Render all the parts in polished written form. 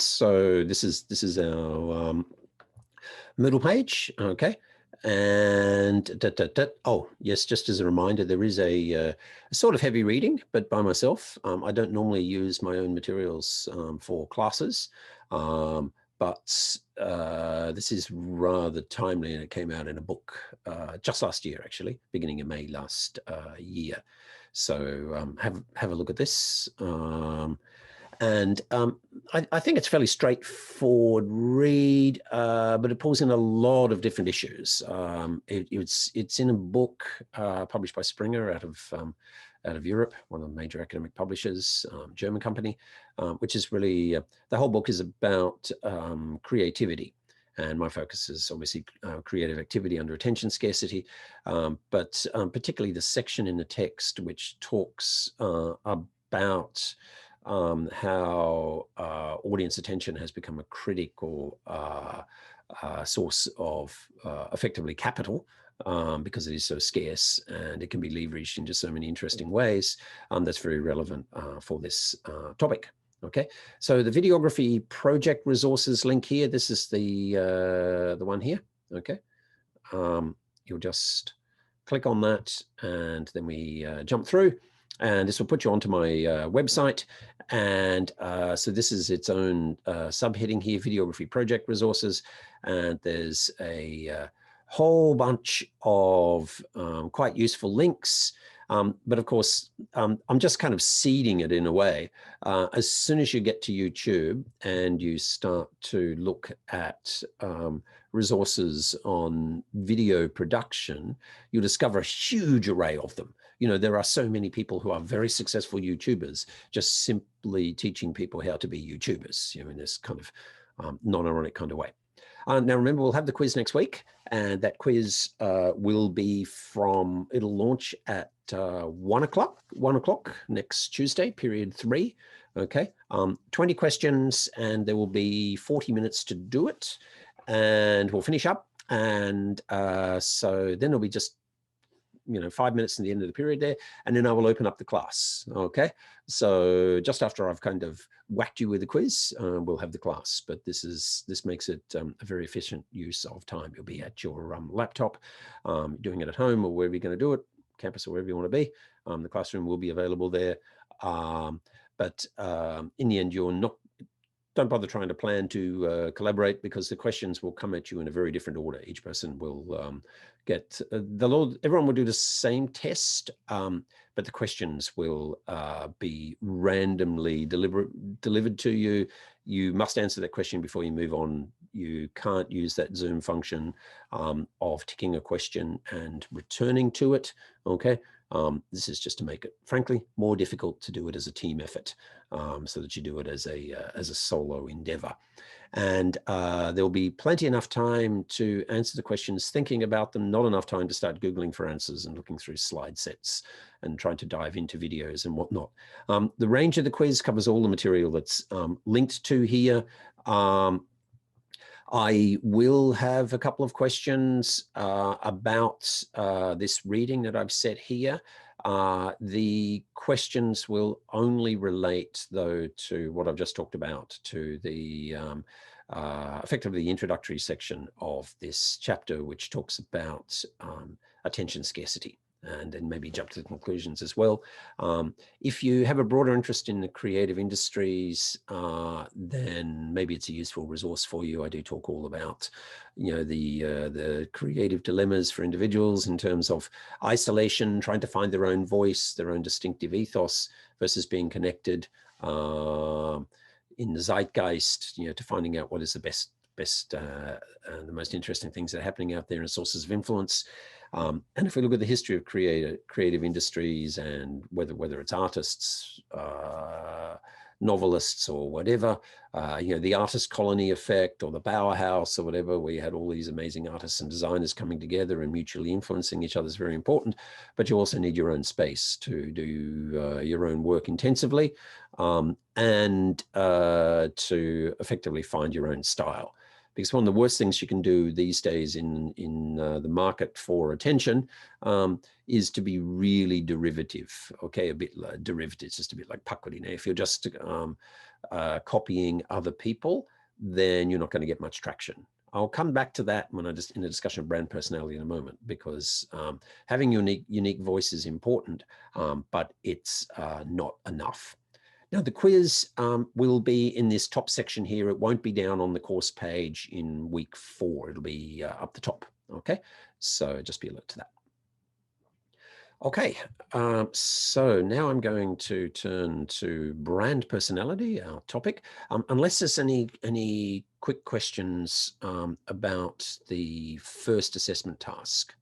So this is our middle page, okay. And oh yes, just as a reminder, there is a sort of heavy reading, but by myself. I don't normally use my own materials for classes, but this is rather timely, and it came out in a book just last year, actually, beginning of May last year. So have a look at this. And I think it's a fairly straightforward read, but it pulls in a lot of different issues. It's in a book published by Springer out of Europe, one of the major academic publishers, German company, which is really, the whole book is about creativity. And my focus is obviously creative activity under attention scarcity, but particularly the section in the text which talks about how audience attention has become a critical source of effectively capital, because it is so scarce and it can be leveraged in just so many interesting ways. That's very relevant for this topic. Okay, so the videography project resources link here. This is the one here. Okay, you'll just click on that, and then we jump through. And this will put you onto my website. And so this is its own subheading here, videography project resources. And there's a whole bunch of quite useful links. But of course, I'm just kind of seeding it in a way. As soon as you get to YouTube and you start to look at resources on video production, you'll discover a huge array of them. You know, there are so many people who are very successful YouTubers, just simply teaching people how to be YouTubers, you know, in this kind of non-ironic kind of way. Now, remember, we'll have the quiz next week, and that quiz will be it'll launch at 1 o'clock next Tuesday, period 3. Okay, 20 questions, and there will be 40 minutes to do it, and we'll finish up. And so then it'll be just 5 minutes to the end of the period there, and then I will open up the class. Okay, so just after I've kind of whacked you with the quiz, we'll have the class. But this makes it a very efficient use of time. You'll be at your laptop, doing it at home or wherever you're going to do it, campus or wherever you want to be. The classroom will be available there, but in the end, don't bother trying to plan to collaborate, because the questions will come at you in a very different order. Each person will get everyone will do the same test, but the questions will be randomly delivered to you. You must answer that question before you move on. You can't use that Zoom function of ticking a question and returning to it. Okay. This is just to make it, frankly, more difficult to do it as a team effort, so that you do it as a solo endeavor. And there will be plenty enough time to answer the questions, thinking about them, not enough time to start Googling for answers and looking through slide sets and trying to dive into videos and whatnot. The range of the quiz covers all the material that's linked to here. I will have a couple of questions about this reading that I've set here. The questions will only relate, though, to what I've just talked about, to the effectively the introductory section of this chapter, which talks about attention scarcity, and then maybe jump to the conclusions as well. If you have a broader interest in the creative industries, then maybe it's a useful resource for you. I do talk all about, the creative dilemmas for individuals in terms of isolation, trying to find their own voice, their own distinctive ethos, versus being connected in the zeitgeist, to finding out what is the best the most interesting things that are happening out there and sources of influence. And if we look at the history of creative industries, and whether it's artists, novelists, or whatever, the artist colony effect, or the Bauhaus, or whatever, where you had all these amazing artists and designers coming together and mutually influencing each other, is very important. But you also need your own space to do your own work intensively, and to effectively find your own style. because one of the worst things you can do these days in the market for attention is to be really derivative. Okay, a bit like derivative, it's just a bit like pakurine. If you're just copying other people, then you're not going to get much traction. I'll come back to that when in a discussion of brand personality in a moment, because having unique voice is important, but it's not enough. Now, the quiz will be in this top section here. It won't be down on the course page in week 4. It'll be up the top, okay? So just be alert to that. Okay, so now I'm going to turn to brand personality, our topic. Unless there's any quick questions about the first assessment task,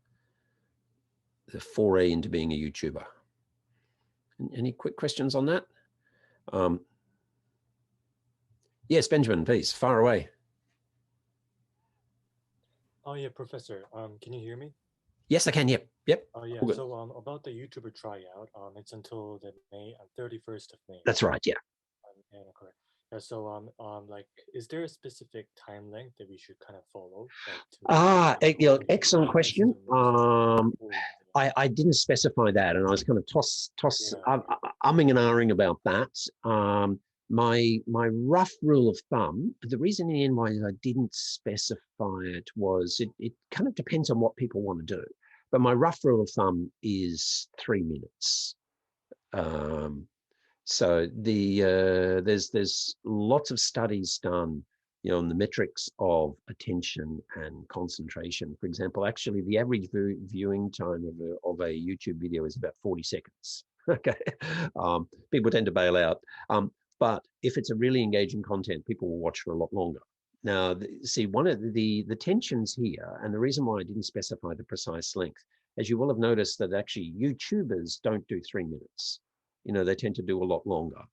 the foray into being a YouTuber. Any quick questions on that? Yes, Benjamin, please, fire away. Oh yeah, Professor. Can you hear me? Yes, I can. Yep. Oh yeah. So about the YouTuber tryout, it's until the 31st of May. That's right. Yeah. Yeah, correct. Yeah. So like, is there a specific time length that we should kind of follow? Like, excellent question. I didn't specify that, and I was kind of umming and ahhing about that. My rough rule of thumb, the reason in the end why I didn't specify it was it kind of depends on what people want to do. But my rough rule of thumb is 3 minutes. So there's lots of studies done, on the metrics of attention and concentration. For example, actually the average viewing time of a YouTube video is about 40 seconds. Okay, people tend to bail out. But if it's a really engaging content, people will watch for a lot longer. Now, see, one of the tensions here, and the reason why I didn't specify the precise length, as you will have noticed that actually YouTubers don't do 3 minutes. They tend to do a lot longer.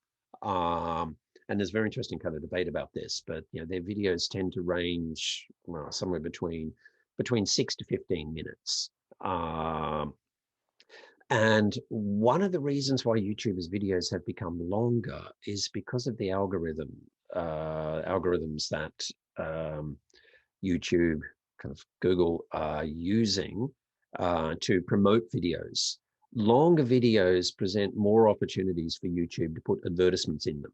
And there's very interesting kind of debate about this, but their videos tend to range somewhere between 6 to 15 minutes. And one of the reasons why YouTubers' videos have become longer is because of the algorithms that YouTube, kind of Google, are using to promote videos. Longer videos present more opportunities for YouTube to put advertisements in them,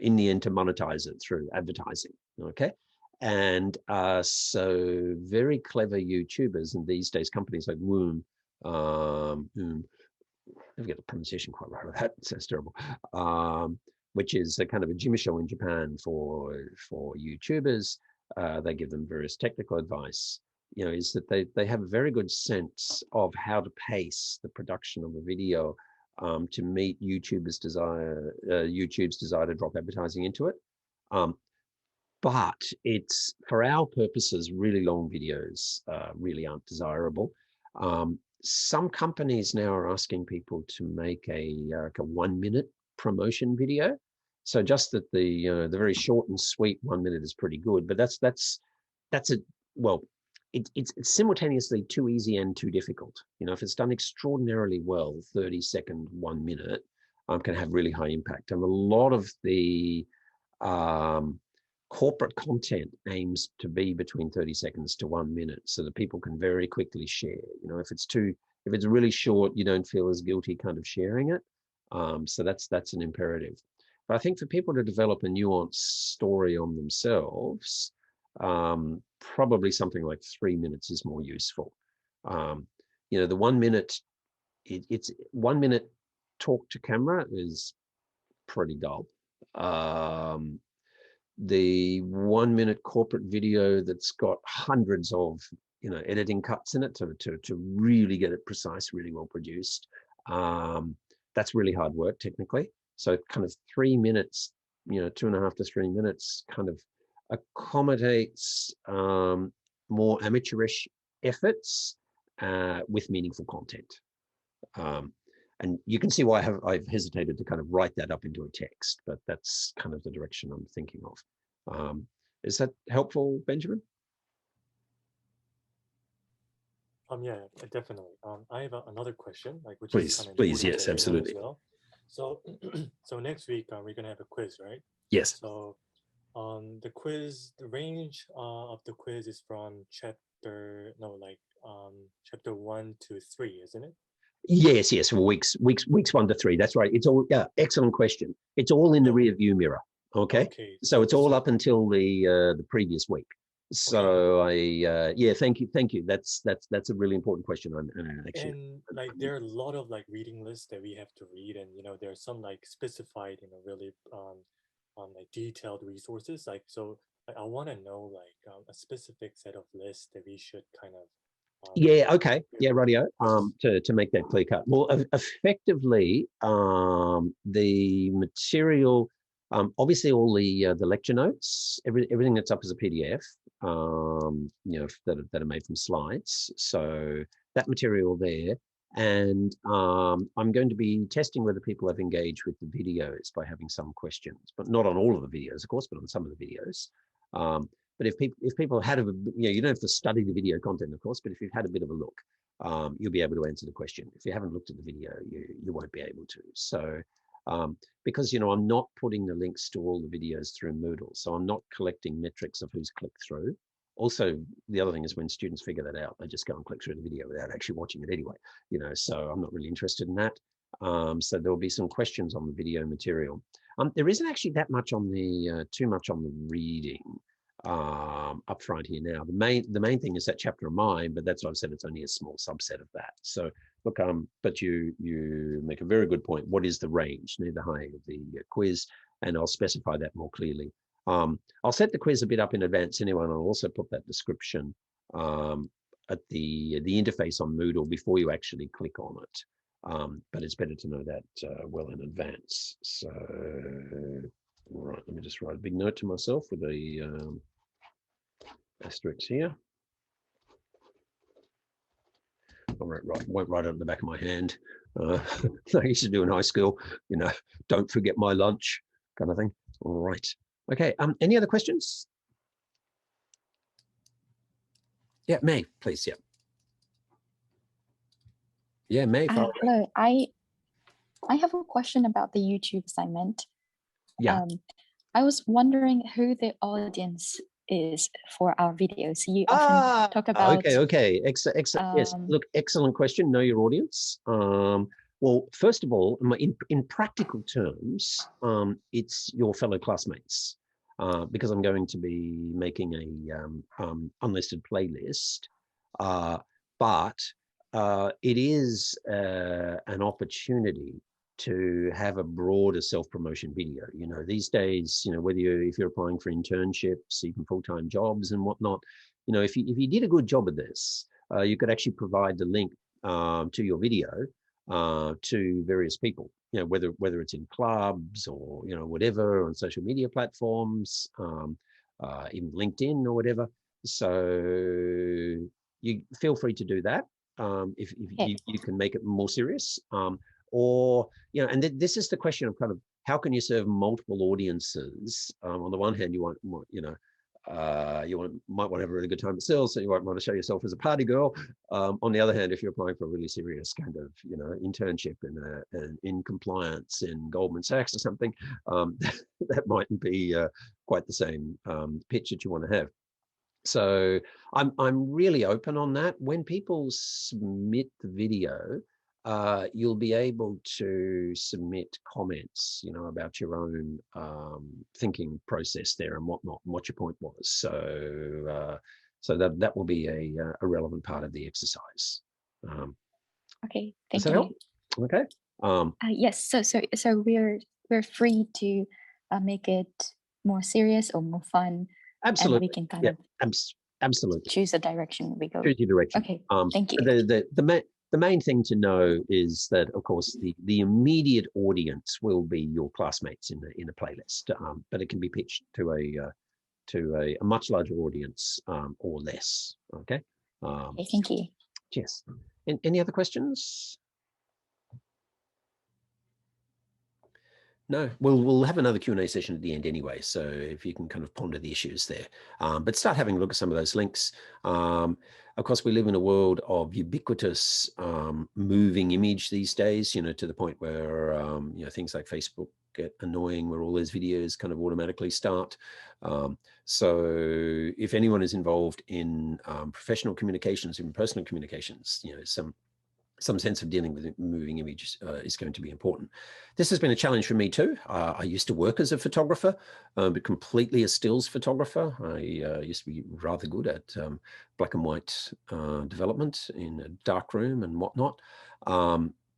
in the end to monetize it through advertising, okay? And so very clever YouTubers, and these days companies like Woom, I never get the pronunciation quite right with that, it sounds terrible, which is a kind of a Jimmy show in Japan for YouTubers. They give them various technical advice, is that they have a very good sense of how to pace the production of a video to meet YouTube's desire to drop advertising into it. But it's, for our purposes, really long videos really aren't desirable. Some companies now are asking people to make a 1 minute promotion video. So just that the very short and sweet 1 minute is pretty good, but it's simultaneously too easy and too difficult. If it's done extraordinarily well, 30-second 1 minute can have really high impact. And a lot of the corporate content aims to be between 30 seconds to 1 minute so that people can very quickly share. If it's really short, you don't feel as guilty kind of sharing it. So that's an imperative. But I think for people to develop a nuanced story on themselves, probably something like 3 minutes is more useful. The 1 minute, it's 1 minute talk to camera is pretty dull. The 1 minute corporate video that's got hundreds of editing cuts in it to really get it precise, really well produced, that's really hard work technically. So kind of 3 minutes, 2.5 to 3 minutes kind of accommodates more amateurish efforts with meaningful content. And you can see why I've hesitated to kind of write that up into a text, but that's kind of the direction I'm thinking of. Is that helpful, Benjamin? Yeah, definitely. I have another question, which please, is kind of please, yes, absolutely. as well. So, so next week we're gonna have a quiz, right? Yes. So, The quiz, the range of the quiz is from chapter, no, like chapter 1 to 3, isn't it? Yes. Well, weeks 1 to 3. That's right. It's all, yeah, excellent question. It's all in the No. rear view mirror. Okay. Okay. So it's all up until the previous week. So yeah, thank you. That's a really important question. And like there are a lot of like reading lists that we have to read, and there are some like specified, really like detailed resources. Like so, like, I want to know like a specific set of lists that we should kind of Yeah, okay. Yeah, radio. To make that clear cut. Well, effectively, the material, obviously all the lecture notes, everything that's up as a PDF, that are made from slides. So that material there. And I'm going to be testing whether people have engaged with the videos by having some questions, but not on all of the videos, of course, but on some of the videos. But if people had you don't have to study the video content, of course, but if you've had a bit of a look, you'll be able to answer the question. If you haven't looked at the video, you won't be able to. So because I'm not putting the links to all the videos through Moodle, so I'm not collecting metrics of who's clicked through. Also, the other thing is when students figure that out, they just go and click through the video without actually watching it anyway. So I'm not really interested in that. So there'll be some questions on the video material. There isn't actually that much on the too much on the reading up front here now. The main thing is that chapter of mine, but that's what I've said, it's only a small subset of that. So look, but you make a very good point. What is the range near the high of the quiz? And I'll specify that more clearly. I'll set the quiz a bit up in advance anyway, and I'll also put that description at the interface on Moodle before you actually click on it. But it's better to know that well in advance. So, all right, let me just write a big note to myself with a asterisk here. All right, won't write it on the back of my hand. I used to do in high school, don't forget my lunch kind of thing. All right. Okay, any other questions? Yeah, May, please, yeah. Yeah, May. Hello, I have a question about the YouTube assignment. Yeah. I was wondering who the audience is for our videos. You often talk about. Okay. Excellent. Yes. Look, excellent question. Know your audience. Well, first of all, in practical terms, it's your fellow classmates, because I'm going to be making a unlisted playlist, but it is an opportunity to have a broader self-promotion video. These days, whether if you're applying for internships, even full-time jobs and whatnot, if you did a good job of this, you could actually provide the link to your video to various people, whether it's in clubs or, whatever, on social media platforms, even LinkedIn or whatever. So you feel free to do that if you can make it more serious. Or, and this is the question of kind of how can you serve multiple audiences? On the one hand, you want, might want to have a really good time at SILS, so you might want to show yourself as a party girl. On the other hand, if you're applying for a really serious kind of, internship in compliance in Goldman Sachs or something, that mightn't be quite the same pitch that you want to have. So I'm really open on that. When people submit the video, you'll be able to submit comments, about your own thinking process there and whatnot, and what your point was. So, so that will be a relevant part of the exercise. Okay, thank you. Okay. Yes. So we're free to make it more serious or more fun. Absolutely. And we can kind of absolutely choose the direction we go. Choose your direction. Okay. Thank you. The main thing to know is that, of course, the immediate audience will be your classmates in a playlist, but it can be pitched to a much larger audience or less. Okay. Okay, thank you. Yes. Any other questions? No, we'll have another Q&A session at the end anyway, so if you can kind of ponder the issues there. But start having a look at some of those links. Of course, we live in a world of ubiquitous moving image these days, to the point where, things like Facebook get annoying where all those videos kind of automatically start. So if anyone is involved in professional communications, in personal communications, you know, some sense of dealing with moving images is going to be important. This has been a challenge for me too. I used to work as a photographer, but completely a stills photographer. I used to be rather good at black and white development in a dark room and whatnot.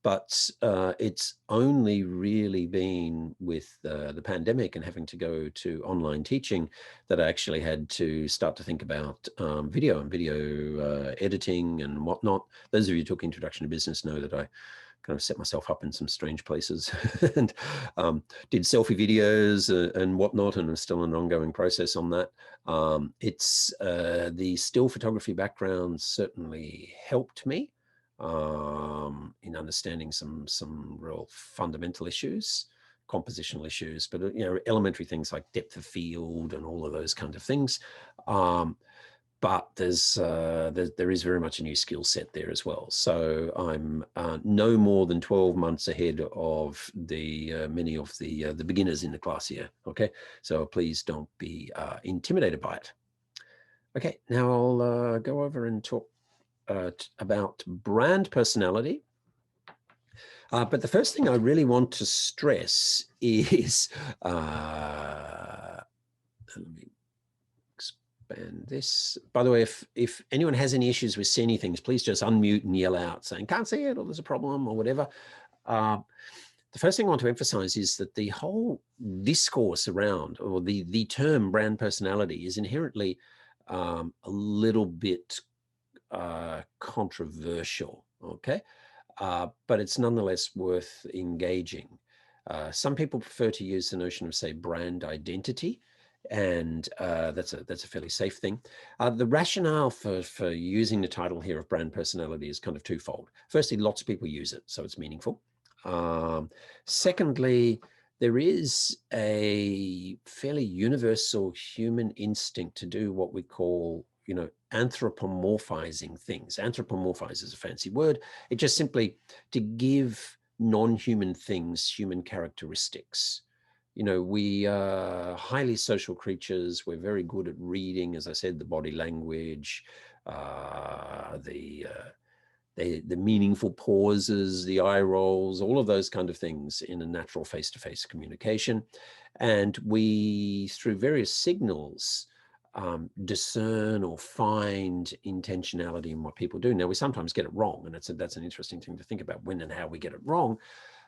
But it's only really been with the pandemic and having to go to online teaching that I actually had to start to think about video and video editing and whatnot. Those of you who took Introduction to Business know that I kind of set myself up in some strange places and did selfie videos and whatnot, and I'm still an ongoing process on that. It's the still photography background certainly helped me in understanding some real fundamental issues, compositional issues, but you know, elementary things like depth of field and all of those kind of things. But there is very much a new skill set there as well. So I'm no more than 12 months ahead of the many of the beginners in the class here. Okay, so please don't be intimidated by it. Okay, now I'll go over and talk about brand personality. But the first thing I really want to stress is, let me expand this. By the way, if anyone has any issues with seeing things, please just unmute and yell out saying, can't see it, or there's a problem or whatever. The first thing I want to emphasize is that the whole discourse around, or the term brand personality is inherently a little bit controversial, okay? But it's nonetheless worth engaging. Some people prefer to use the notion of, say, brand identity, and that's a fairly safe thing. The rationale for using the title here of brand personality is kind of twofold. Firstly, lots of people use it, so it's meaningful. Secondly, there is a fairly universal human instinct to do what we call, you know, anthropomorphizing things. Anthropomorphize is a fancy word. It just simply to give non-human things human characteristics. You know, we are highly social creatures. We're very good at reading, as I said, the body language, the meaningful pauses, the eye rolls, all of those kind of things in a natural face-to-face communication. And we, through various signals, discern or find intentionality in what people do. Now, we sometimes get it wrong, and that's an interesting thing to think about, when and how we get it wrong.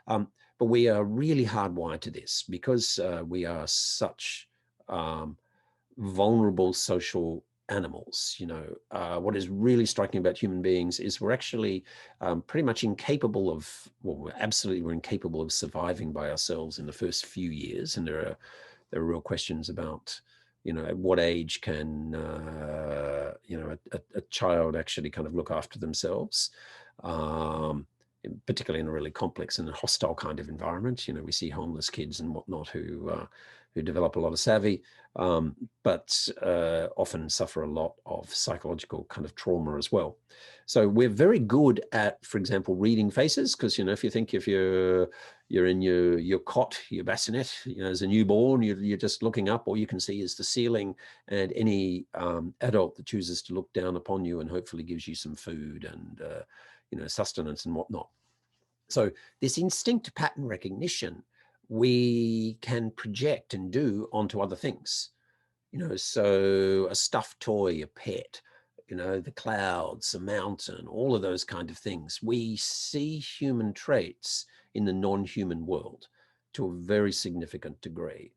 But we are really hardwired to this because we are such vulnerable social animals. You know, what is really striking about human beings is we're actually pretty much incapable of, well, we're incapable of surviving by ourselves in the first few years. And there are real questions about, you know, at what age can, you know, a child actually kind of look after themselves, particularly in a really complex and hostile kind of environment. You know, we see homeless kids and whatnot who develop a lot of savvy, but often suffer a lot of psychological kind of trauma as well. So we're very good at, for example, reading faces, because, you know, if you're in your cot, your bassinet, you know, as a newborn, you're just looking up, all you can see is the ceiling, and any adult that chooses to look down upon you and hopefully gives you some food and you know, sustenance and whatnot. So this instinct pattern recognition we can project and do onto other things. You know, so a stuffed toy, a pet, you know, the clouds, a mountain, all of those kind of things. We see human traits in the non-human world to a very significant degree.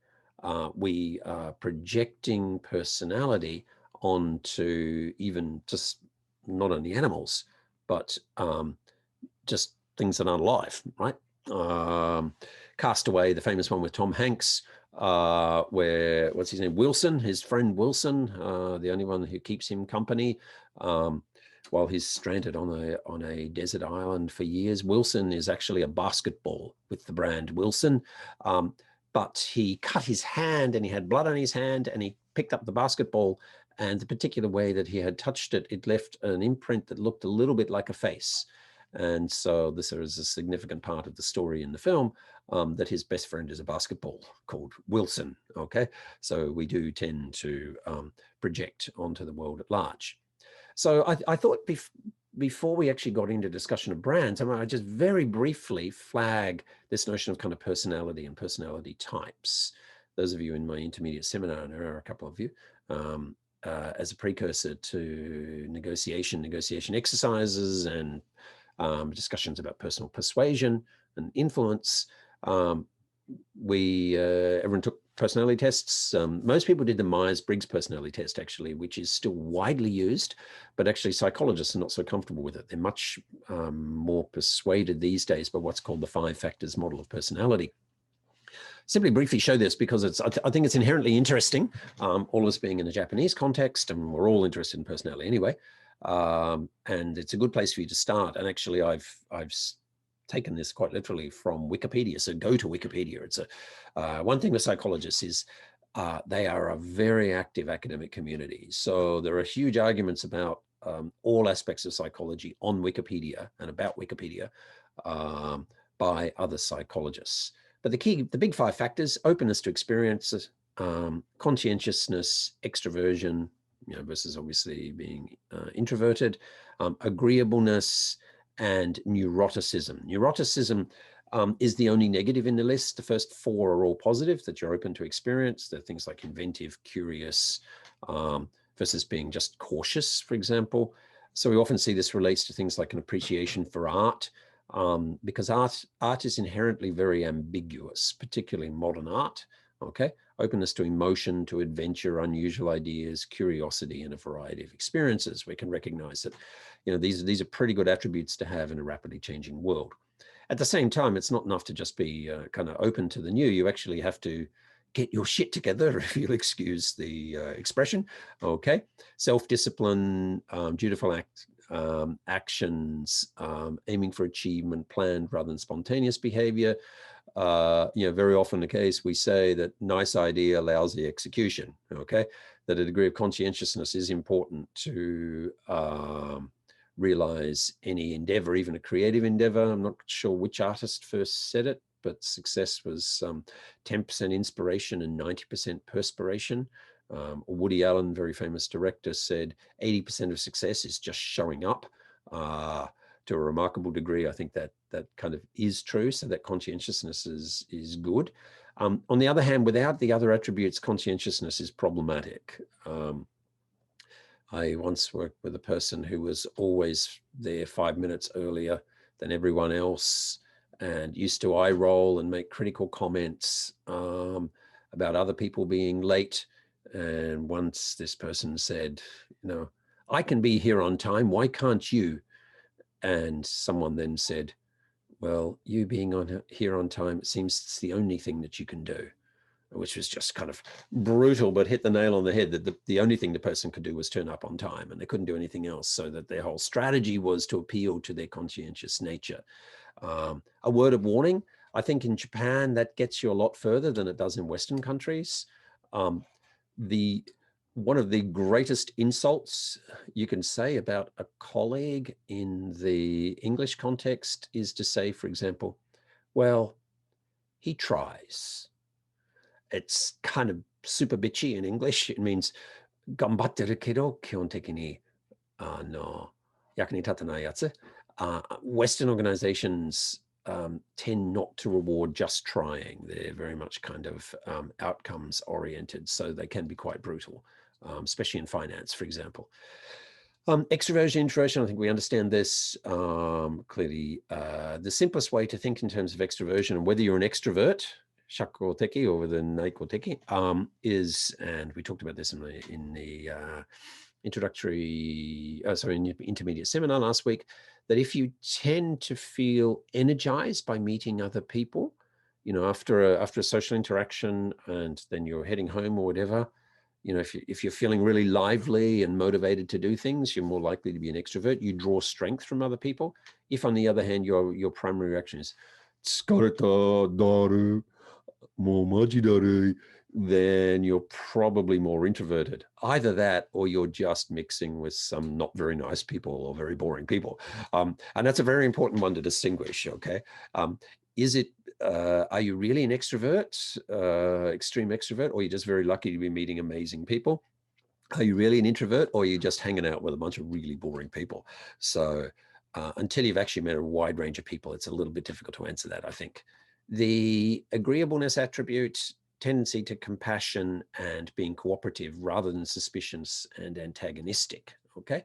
We are projecting personality onto even just not only animals, but just things that aren't alive, right? Castaway, the famous one with Tom Hanks, where, what's his name, Wilson, his friend Wilson, the only one who keeps him company while he's stranded on a desert island for years. Wilson is actually a basketball with the brand Wilson, but he cut his hand and he had blood on his hand, and he picked up the basketball, and the particular way that he had touched it, it left an imprint that looked a little bit like a face. And so this is a significant part of the story in the film. that his best friend is a basketball called Wilson. Okay, so we do tend to project onto the world at large. So I thought before we actually got into discussion of brands, I just very briefly flag this notion of kind of personality and personality types. Those of you in my intermediate seminar, and there are a couple of you, as a precursor to negotiation exercises and discussions about personal persuasion and influence. Everyone took personality tests. Most people did the Myers-Briggs personality test, actually, which is still widely used, but actually psychologists are not so comfortable with it. They're much more persuaded these days by what's called the 5 factors model of personality. Simply briefly show this because I think it's inherently interesting, all of us being in a Japanese context, and we're all interested in personality anyway. And it's a good place for you to start. And actually, I've taken this quite literally from Wikipedia. So go to Wikipedia. It's one thing with psychologists is they are a very active academic community. So there are huge arguments about all aspects of psychology on Wikipedia and about Wikipedia by other psychologists. But the big 5 factors: openness to experiences, conscientiousness, extroversion, versus obviously being introverted, agreeableness, and neuroticism. Neuroticism is the only negative in the list. The first 4 are all positive, that you're open to experience. They're things like inventive, curious, versus being just cautious, for example. So we often see this relates to things like an appreciation for art, because art is inherently very ambiguous, particularly modern art. Okay, openness to emotion, to adventure, unusual ideas, curiosity, and a variety of experiences. We can recognize that, these are pretty good attributes to have in a rapidly changing world. At the same time, it's not enough to just be kind of open to the new. You actually have to get your shit together, if you'll excuse the expression. Okay, self-discipline, dutiful actions, aiming for achievement, planned rather than spontaneous behavior. Very often the case, we say that nice idea, lousy execution. Okay, that a degree of conscientiousness is important to realize any endeavor, even a creative endeavor. I'm not sure which artist first said it, but success was 10% inspiration and 90% perspiration. Woody Allen, very famous director, said 80% of success is just showing up. To a remarkable degree, I think that kind of is true. So that conscientiousness is good. On the other hand, without the other attributes, conscientiousness is problematic. I once worked with a person who was always there 5 minutes earlier than everyone else, and used to eye roll and make critical comments about other people being late. And once this person said, I can be here on time, why can't you? And someone then said, well, you being here on time, it seems it's the only thing that you can do, which was just kind of brutal, but hit the nail on the head that the only thing the person could do was turn up on time, and they couldn't do anything else. So that their whole strategy was to appeal to their conscientious nature. A word of warning, I think in Japan, that gets you a lot further than it does in Western countries. One of the greatest insults you can say about a colleague in the English context is to say, for example, well, he tries. It's kind of super bitchy in English. It means 頑張ってるけど基本的に役に立たないやつ. Western organizations tend not to reward just trying. They're very much kind of outcomes oriented, so they can be quite brutal, especially in finance, for example. Extroversion, introversion, I think we understand this clearly. The simplest way to think in terms of extroversion, and whether you're an extrovert, shakoteki, or whether naikoteki, is, and we talked about this in the intermediate seminar last week, that if you tend to feel energized by meeting other people, after a social interaction, and then you're heading home or whatever, if you're feeling really lively and motivated to do things, you're more likely to be an extrovert. You draw strength from other people. If, on the other hand, your primary reaction is "tsukareta, daru, mo maji daru," then you're probably more introverted. Either that, or you're just mixing with some not very nice people or very boring people. And that's a very important one to distinguish, okay? Is it are you really an extrovert, extreme extrovert, or you're just very lucky to be meeting amazing people? Are you really an introvert, or are you just hanging out with a bunch of really boring people? So until you've actually met a wide range of people, it's a little bit difficult to answer that, I think. The agreeableness attribute, tendency to compassion and being cooperative rather than suspicious and antagonistic, okay?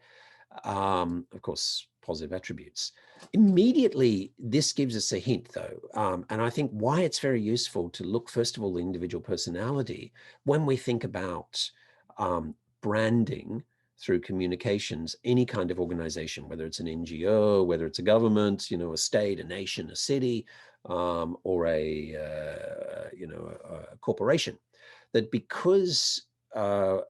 Of course, positive attributes. Immediately, this gives us a hint, though, and I think why it's very useful to look, first of all, the individual personality when we think about branding through communications, any kind of organization, whether it's an NGO, whether it's a government, you know, a state, a nation, a city, or a corporation, that because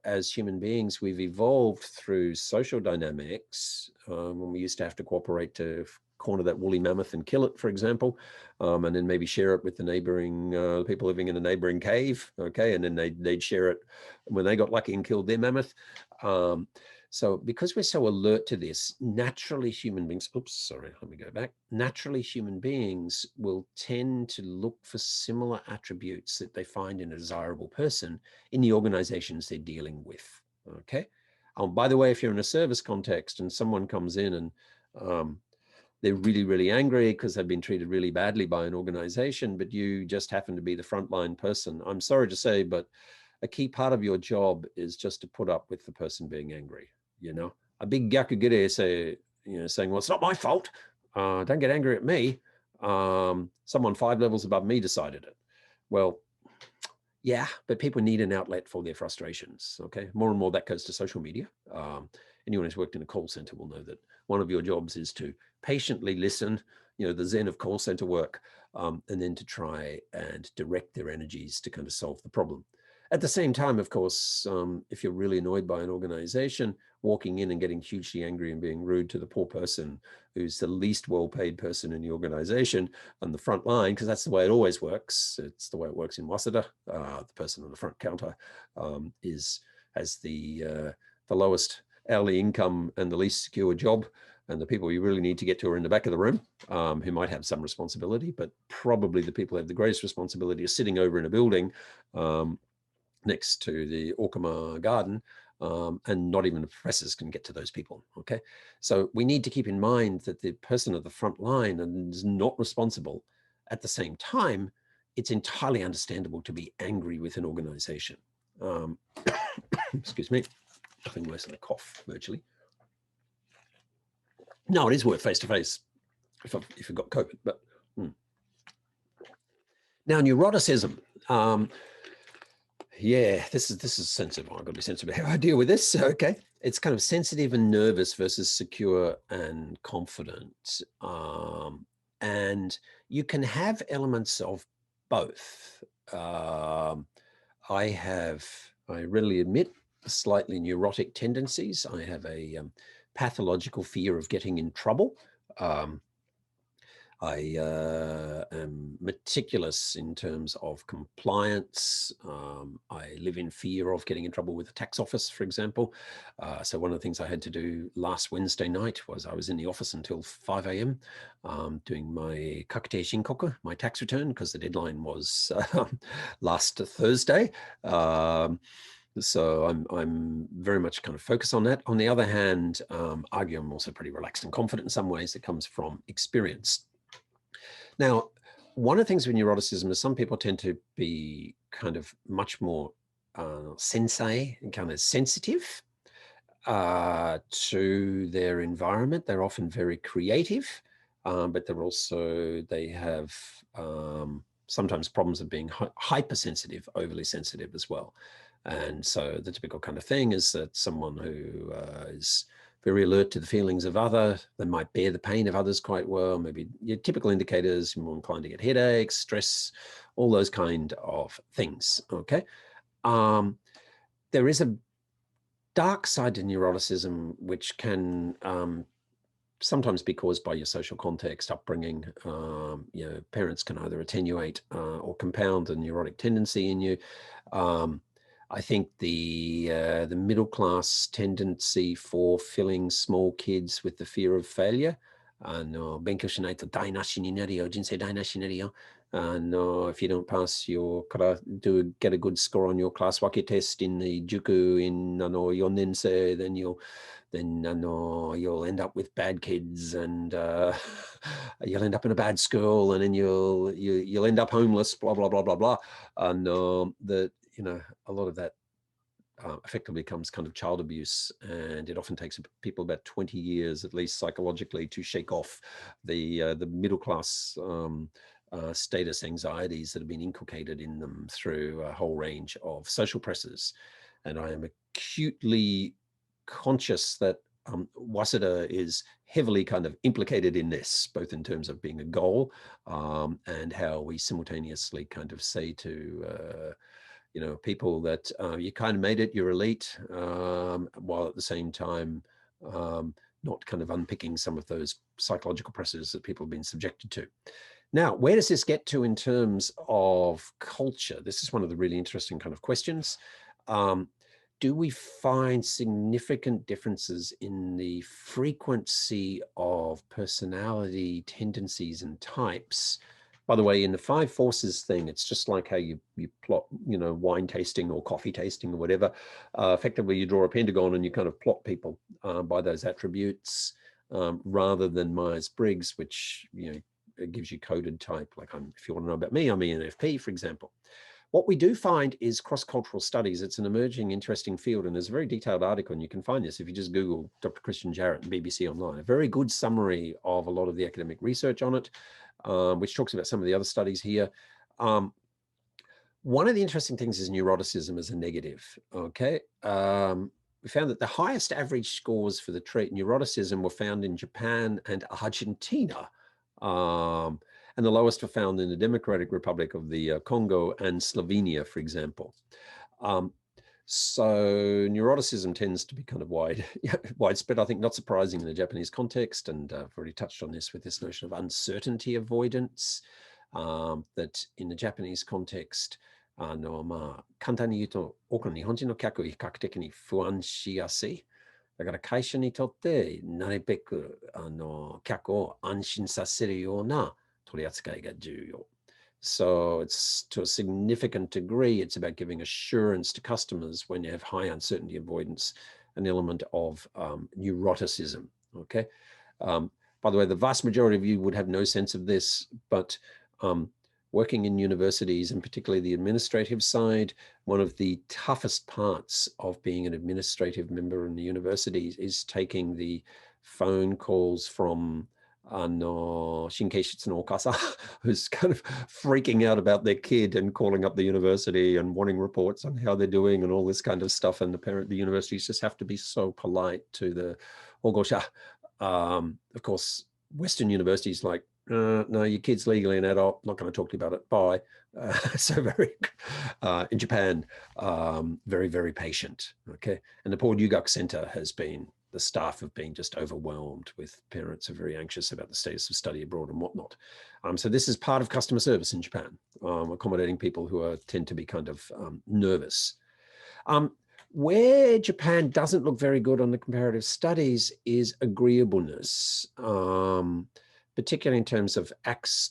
as human beings, we've evolved through social dynamics when we used to have to cooperate to corner that woolly mammoth and kill it, for example, and then maybe share it with the neighboring people living in a neighboring cave, okay, and then they'd share it when they got lucky and killed their mammoth. So because we're so alert to this, naturally human beings, oops, sorry, let me go back. Naturally human beings will tend to look for similar attributes that they find in a desirable person in the organizations they're dealing with, okay? By the way, if you're in a service context and someone comes in and they're really, really angry because they've been treated really badly by an organization, but you just happen to be the frontline person, I'm sorry to say, but a key part of your job is just to put up with the person being angry. You know, a big gyakugire saying, well, it's not my fault. Don't get angry at me. Someone 5 levels above me decided it. Well, yeah, but people need an outlet for their frustrations. Okay, more and more that goes to social media. Anyone who's worked in a call center will know that one of your jobs is to patiently listen, you know, the zen of call center work, and then to try and direct their energies to kind of solve the problem. At the same time, of course, if you're really annoyed by an organization, walking in and getting hugely angry and being rude to the poor person who's the least well-paid person in the organization on the front line, because that's the way it always works. It's the way it works in Waseda. The person on the front counter has the lowest hourly income and the least secure job. And the people you really need to get to are in the back of the room, who might have some responsibility, but probably the people who have the greatest responsibility are sitting over in a building next to the Orkama garden, and not even the professors can get to those people, okay? So we need to keep in mind that the person at the front line is not responsible. At the same time, it's entirely understandable to be angry with an organization. Excuse me, nothing worse than a cough virtually. No, it is worth face-to-face if you've got COVID, but. Now, neuroticism. Yeah, this is sensitive. I've got to be sensitive how I deal with this. Okay, it's kind of sensitive and nervous versus secure and confident, and you can have elements of both. I readily admit, slightly neurotic tendencies. I have a pathological fear of getting in trouble. I am meticulous in terms of compliance. I live in fear of getting in trouble with the tax office, for example. So one of the things I had to do last Wednesday night was I was in the office until 5 a.m. Doing my kakute shinkoku, my tax return, because the deadline was last Thursday. So I'm very much kind of focused on that. On the other hand, argue I'm also pretty relaxed and confident in some ways. It comes from experience. Now, one of the things with neuroticism is some people tend to be kind of much more sensei and kind of sensitive to their environment. They're often very creative, but they have sometimes problems of being hypersensitive, overly sensitive as well. And so the typical kind of thing is that someone who is very alert to the feelings of others, they might bear the pain of others quite well. Maybe your typical indicators, you're more inclined to get headaches, stress, all those kind of things, okay? There is a dark side to neuroticism, which can sometimes be caused by your social context, upbringing. Parents can either attenuate or compound the neurotic tendency in you. I think the middle class tendency for filling small kids with the fear of failure, if you don't pass your get a good score on your class wake test in the juku in 4年生, then you'll end up with bad kids, and you'll end up in a bad school, and then you'll end up homeless, blah blah blah blah blah. And a lot of that effectively becomes kind of child abuse, and it often takes people about 20 years at least psychologically to shake off the middle class status anxieties that have been inculcated in them through a whole range of social pressures. And I am acutely conscious that Waseda is heavily kind of implicated in this, both in terms of being a goal and how we simultaneously kind of say to people that you kind of made it, you're elite, while at the same time not kind of unpicking some of those psychological pressures that people have been subjected to. Now, where does this get to in terms of culture? This is one of the really interesting kind of questions. Do we find significant differences in the frequency of personality tendencies and types? By the way, in the 5 forces thing, it's just like how you plot, wine tasting or coffee tasting or whatever. Effectively, you draw a pentagon and you kind of plot people by those attributes, rather than Myers-Briggs, which it gives you coded type. Like if you want to know about me, I'm ENFP, for example. What we do find is cross-cultural studies. It's an emerging, interesting field, and there's a very detailed article, and you can find this if you just Google Dr. Christian Jarrett and BBC Online. A very good summary of a lot of the academic research on it, which talks about some of the other studies here. One of the interesting things is neuroticism as a negative, okay? We found that the highest average scores for the trait neuroticism were found in Japan and Argentina. And the lowest were found in the Democratic Republic of the Congo and Slovenia, for example. So neuroticism tends to be kind of widespread, I think, not surprising in the Japanese context. And I've already touched on this with this notion of uncertainty avoidance, that in the Japanese context, 簡単に言うと、多くの日本人の客は比較的に不安しやすい。だから会社にとってなるべく客を安心させるような取り扱いが重要。So it's to a significant degree, it's about giving assurance to customers when you have high uncertainty avoidance, an element of neuroticism, okay? By the way, the vast majority of you would have no sense of this, but working in universities, and particularly the administrative side, one of the toughest parts of being an administrative member in the universities is taking the phone calls from Shinkei no Okasa, who's kind of freaking out about their kid and calling up the university and wanting reports on how they're doing and all this kind of stuff. And the universities just have to be so polite to the Hogosha. Of course, Western universities like, no, your kid's legally an adult, not going to talk to you about it, bye. So in Japan, very, very patient, okay? And the Paul Yugak Center the staff have been just overwhelmed with parents who are very anxious about the status of study abroad and whatnot. So this is part of customer service in Japan, accommodating people who tend to be kind of nervous. Where Japan doesn't look very good on the comparative studies is agreeableness, particularly in terms of acts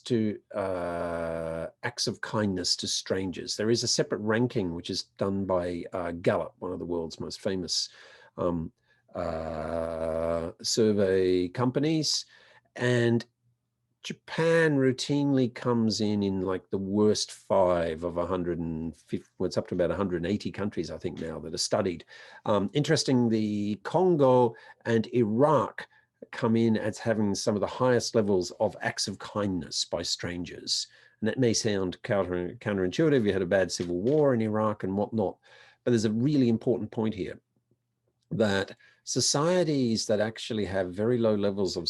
of kindness to strangers. There is a separate ranking which is done by Gallup, one of the world's most famous survey companies, and Japan routinely comes in like the worst 5 of 150, well, it's up to about 180 countries, I think, now that are studied. Interesting, the Congo and Iraq come in as having some of the highest levels of acts of kindness by strangers. And that may sound counterintuitive. You had a bad civil war in Iraq and whatnot, but there's a really important point here, that societies that actually have very low levels of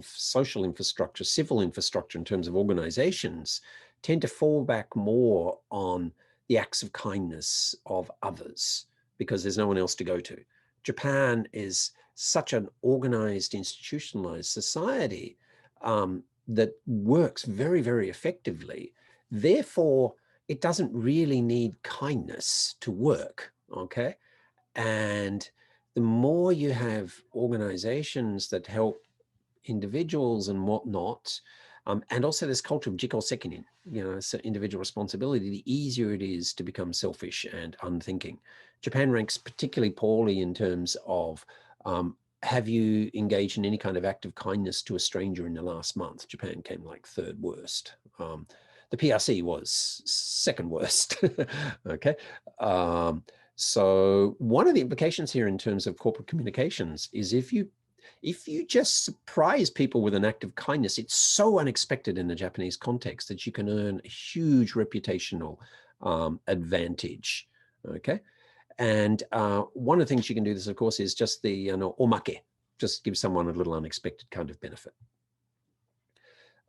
social infrastructure, civil infrastructure in terms of organizations, tend to fall back more on the acts of kindness of others because there's no one else to go to. Japan is such an organized, institutionalized society that works very, very effectively. Therefore, it doesn't really need kindness to work, okay? And the more you have organizations that help individuals and whatnot, And also this culture of jiko sekkinin, so individual responsibility, the easier it is to become selfish and unthinking. Japan ranks particularly poorly in terms of have you engaged in any kind of act of kindness to a stranger in the last month? Japan came like third worst. The PRC was second worst. Okay. So one of the implications here in terms of corporate communications is if you just surprise people with an act of kindness, it's so unexpected in the Japanese context that you can earn a huge reputational advantage. Okay. And one of the things you can do this, of course, is just the omake, just give someone a little unexpected kind of benefit.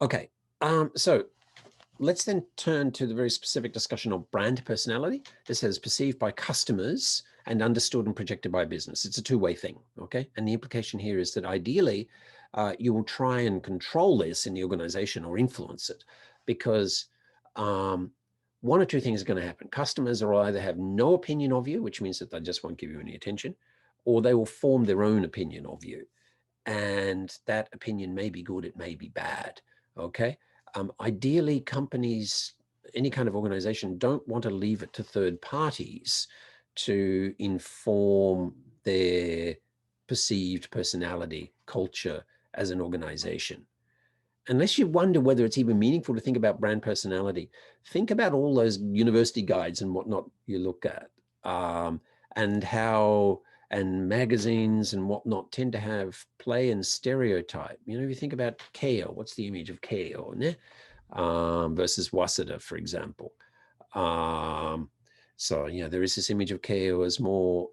Okay, so let's then turn to the very specific discussion of brand personality. This is perceived by customers and understood and projected by business. It's a two-way thing, okay? And the implication here is that ideally, you will try and control this in the organization or influence it, because one or two things are going to happen. Customers will either have no opinion of you, which means that they just won't give you any attention, or they will form their own opinion of you. And that opinion may be good, it may be bad, okay? Ideally, companies, any kind of organization, don't want to leave it to third parties to inform their perceived personality, culture as an organization. Unless you wonder whether it's even meaningful to think about brand personality, think about all those university guides and whatnot you look at, and magazines and whatnot tend to have play and stereotype. If you think about Kale, what's the image of Kale, versus Waseda, for example. So, there is this image of Kale as more,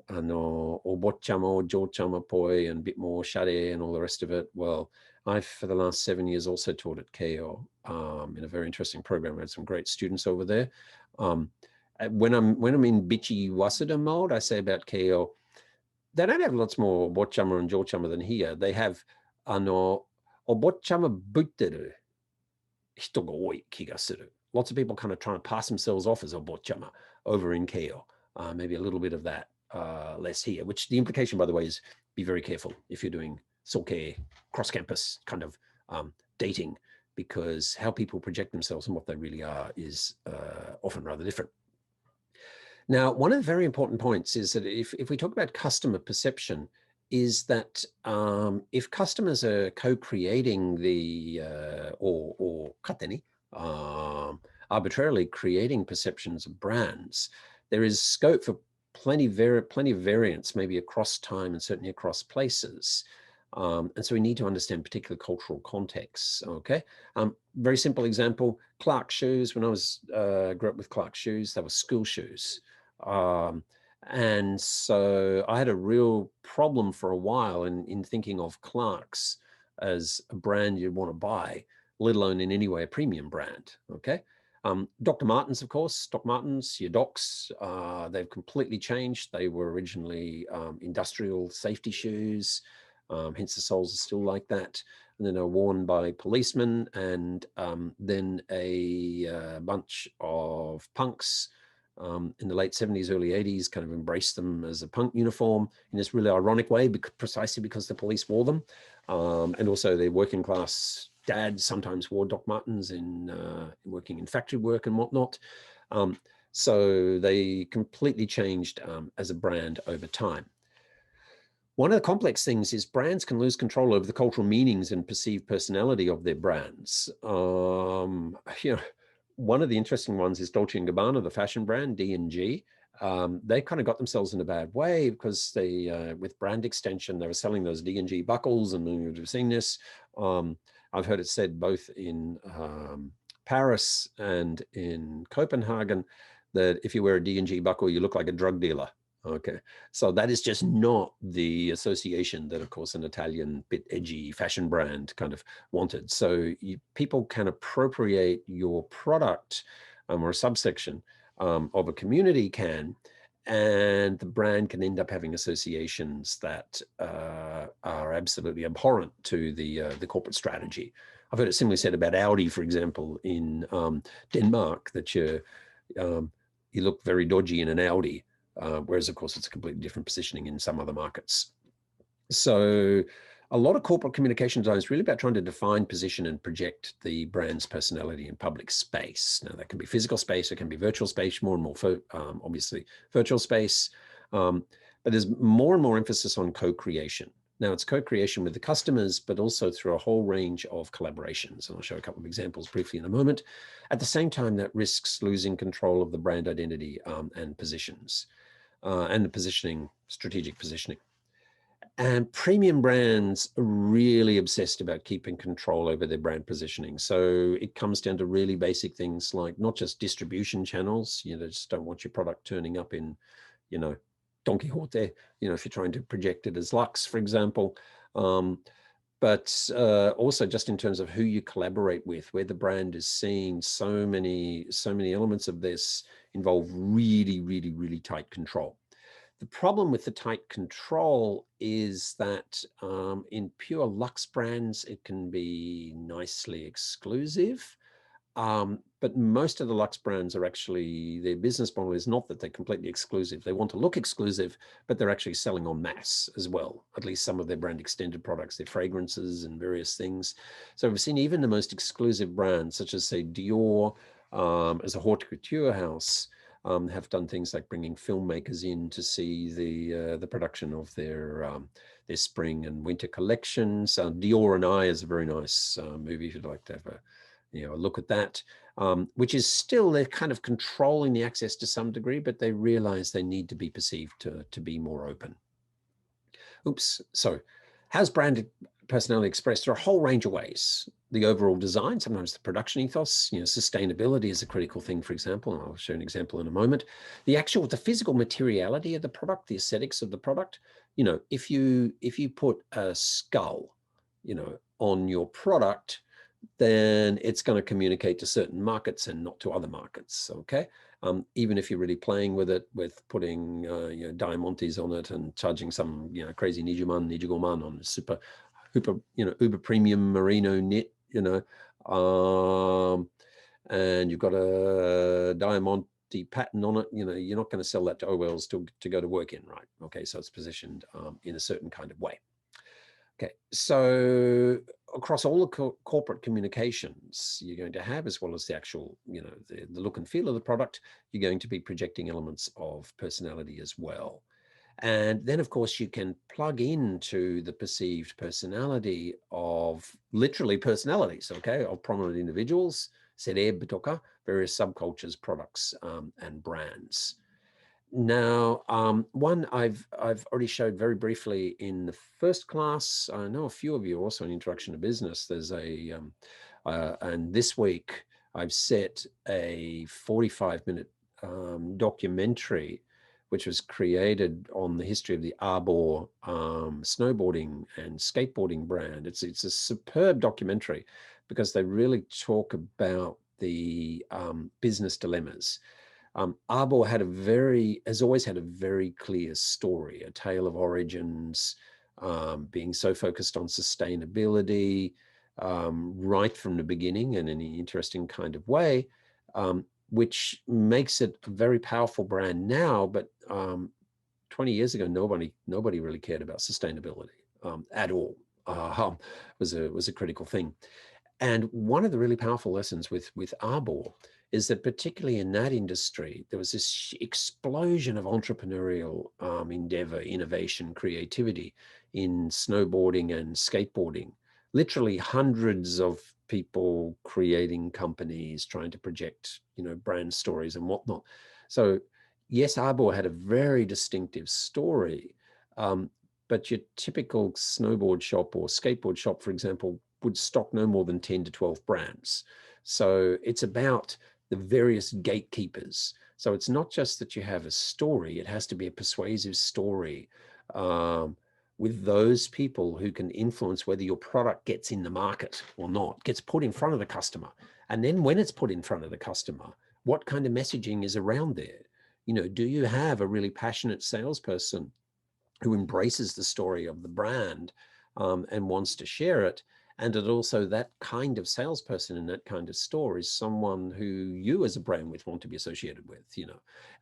obochama or jochama poi and a bit more shade and all the rest of it. Well, I've, for the last 7 years, also taught at Kale in a very interesting program. I had some great students over there. When I'm in bitchy Waseda mode, I say about Kale, they don't have lots more obochama and jochama than here. They have obochama butteru hito ga oi kiga suru. Lots of people kind of trying to pass themselves off as obochama over in Kale. Maybe a little bit of that, less here, which the implication, by the way, is be very careful if you're doing soke cross-campus kind of dating, because how people project themselves and what they really are is often rather different. Now, one of the very important points is that if we talk about customer perception, is that if customers are co-creating the or kateni, arbitrarily creating perceptions of brands, there is scope for plenty of variance, maybe across time and certainly across places. And so we need to understand particular cultural contexts, okay? Very simple example, Clark shoes. When I was grew up with Clark shoes, they were school shoes. And so I had a real problem for a while in thinking of Clarks as a brand you'd want to buy, let alone in any way a premium brand, okay? Dr. Martens, of course, Doc Martens, your docs, they've completely changed. They were originally industrial safety shoes, hence the soles are still like that. And then they're worn by policemen, and then a bunch of punks in the late 70s, early 80s kind of embraced them as a punk uniform in this really ironic way, precisely because the police wore them. And also their working class dads sometimes wore Doc Martens in working in factory work and whatnot. So they completely changed as a brand over time. One of the complex things is brands can lose control over the cultural meanings and perceived personality of their brands. One of the interesting ones is Dolce & Gabbana, the fashion brand, D&G. They kind of got themselves in a bad way because they, with brand extension, they were selling those D&G buckles, and we would have seen this. I've heard it said both in Paris and in Copenhagen that if you wear a D&G buckle, you look like a drug dealer. Okay, so that is just not the association that, of course, an Italian bit edgy fashion brand kind of wanted. So people can appropriate your product or a subsection of a community can, and the brand can end up having associations that are absolutely abhorrent to the corporate strategy. I've heard it similarly said about Audi, for example, in Denmark, that you look very dodgy in an Audi. Whereas, of course, it's a completely different positioning in some other markets. So a lot of corporate communication design is really about trying to define, position, and project the brand's personality in public space. Now, that can be physical space, it can be virtual space, more and more, obviously, virtual space. But there's more and more emphasis on co-creation. Now, it's co-creation with the customers, but also through a whole range of collaborations. And I'll show a couple of examples briefly in a moment. At the same time, that risks losing control of the brand identity and positions and the positioning, strategic positioning. And premium brands are really obsessed about keeping control over their brand positioning. So it comes down to really basic things like not just distribution channels, just don't want your product turning up in, Don Quixote, if you're trying to project it as Lux, for example, but also just in terms of who you collaborate with, where the brand is seen. So many elements of this involve really, really, really tight control. The problem with the tight control is that in pure luxe brands, it can be nicely exclusive. But most of the luxe brands are actually, their business model is not that they're completely exclusive. They want to look exclusive, but they're actually selling en masse as well. At least some of their brand extended products, their fragrances and various things. So we've seen even the most exclusive brands, such as say Dior, as a haute couture house, have done things like bringing filmmakers in to see the production of their spring and winter collections. Dior and I is a very nice movie if you'd like to have a look at that, which is still, they're kind of controlling the access to some degree, but they realize they need to be perceived to be more open. Oops. So how's brand personality expressed? There are a whole range of ways. The overall design, sometimes the production ethos, sustainability is a critical thing, for example, and I'll show an example in a moment. The physical materiality of the product, the aesthetics of the product. If you put a skull, on your product, then it's going to communicate to certain markets and not to other markets, okay? Even if you're really playing with it, with putting diamantes on it and charging some crazy Nijugoman on super uber premium merino knit, and you've got a diamante pattern on it, you're not going to sell that to OLs to go to work in, right? Okay, so it's positioned in a certain kind of way. Okay, so across all the corporate communications you're going to have, as well as the actual, the look and feel of the product, you're going to be projecting elements of personality as well. And then, of course, you can plug into the perceived personality of literally personalities, okay, of prominent individuals, various subcultures, products, and brands. Now, one I've already showed very briefly in the first class. I know a few of you also in Introduction to Business. There's and this week I've set a 45-minute documentary, which was created on the history of the Arbor snowboarding and skateboarding brand. It's a superb documentary because they really talk about the business dilemmas. Arbor has always had a very clear story, a tale of origins, being so focused on sustainability right from the beginning and in an interesting kind of way, which makes it a very powerful brand now. But 20 years ago, nobody really cared about sustainability at all. Was a critical thing. And one of the really powerful lessons with Arbor is that particularly in that industry, there was this explosion of entrepreneurial endeavor, innovation, creativity in snowboarding and skateboarding. Literally hundreds of people creating companies, trying to project, brand stories and whatnot. So yes, Arbor had a very distinctive story, but your typical snowboard shop or skateboard shop, for example, would stock no more than 10 to 12 brands. So it's about the various gatekeepers. So it's not just that you have a story, it has to be a persuasive story with those people who can influence whether your product gets in the market or not, gets put in front of the customer. And then when it's put in front of the customer, what kind of messaging is around there? Do you have a really passionate salesperson who embraces the story of the brand and wants to share it? And that also that kind of salesperson in that kind of store is someone who you as a brand want to be associated with.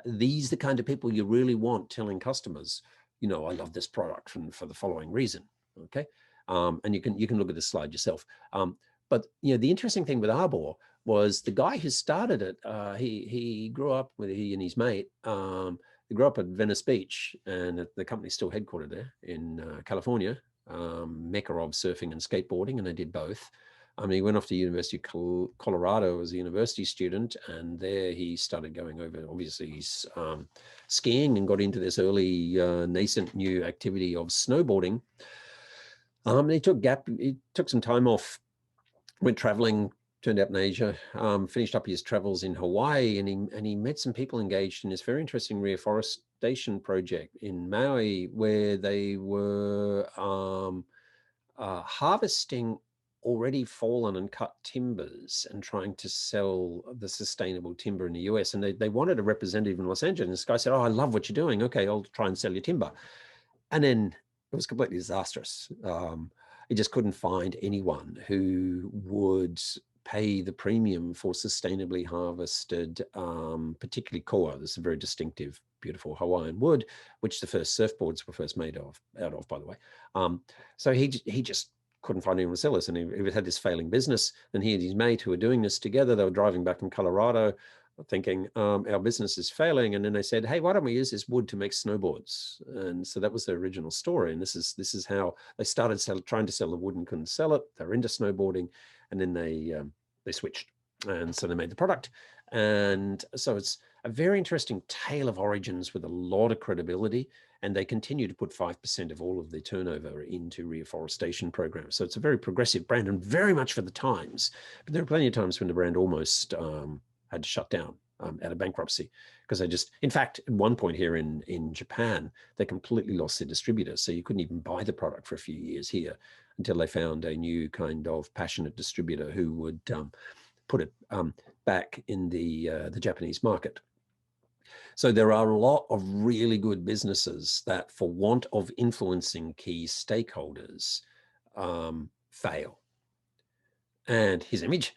These are the kind of people you really want telling customers, I love this product for the following reason. Okay. And you can look at the slide yourself. But you know, the interesting thing with Arbor was the guy who started it. He grew up with, he and his mate. They grew up at Venice Beach, and the company's still headquartered there in California, mecca of surfing and skateboarding, and they did both. He went off to University of Colorado as a university student, and there he started going over, obviously, he's skiing, and got into this early nascent new activity of snowboarding. He took some time off, went traveling, turned out in Asia, finished up his travels in Hawaii, and he met some people engaged in this very interesting reforestation project in Maui, where they were harvesting already fallen and cut timbers and trying to sell the sustainable timber in the US. And they wanted a representative in Los Angeles. And this guy said, "Oh, I love what you're doing. Okay, I'll try and sell your timber." And then it was completely disastrous. He just couldn't find anyone who would pay the premium for sustainably harvested, particularly koa. This is a very distinctive, beautiful Hawaiian wood, which the first surfboards were first made out of, by the way. So he just couldn't find anyone to sell this, and he had this failing business. And he and his mate, who were doing this together, they were driving back from Colorado, thinking our business is failing. And then they said, "Hey, why don't we use this wood to make snowboards?" And so that was the original story. And this is how they started trying to sell the wood and couldn't sell it. They were into snowboarding, and then they switched, and so they made the product. And so it's a very interesting tale of origins with a lot of credibility. And they continue to put 5% of all of their turnover into reforestation programs. So it's a very progressive brand, and very much for the times. But there are plenty of times when the brand almost had to shut down out of bankruptcy, because they just, in fact, at one point here in Japan, they completely lost their distributor. So you couldn't even buy the product for a few years here until they found a new kind of passionate distributor who would put it back in the Japanese market. So there are a lot of really good businesses that, for want of influencing key stakeholders, fail. And his image,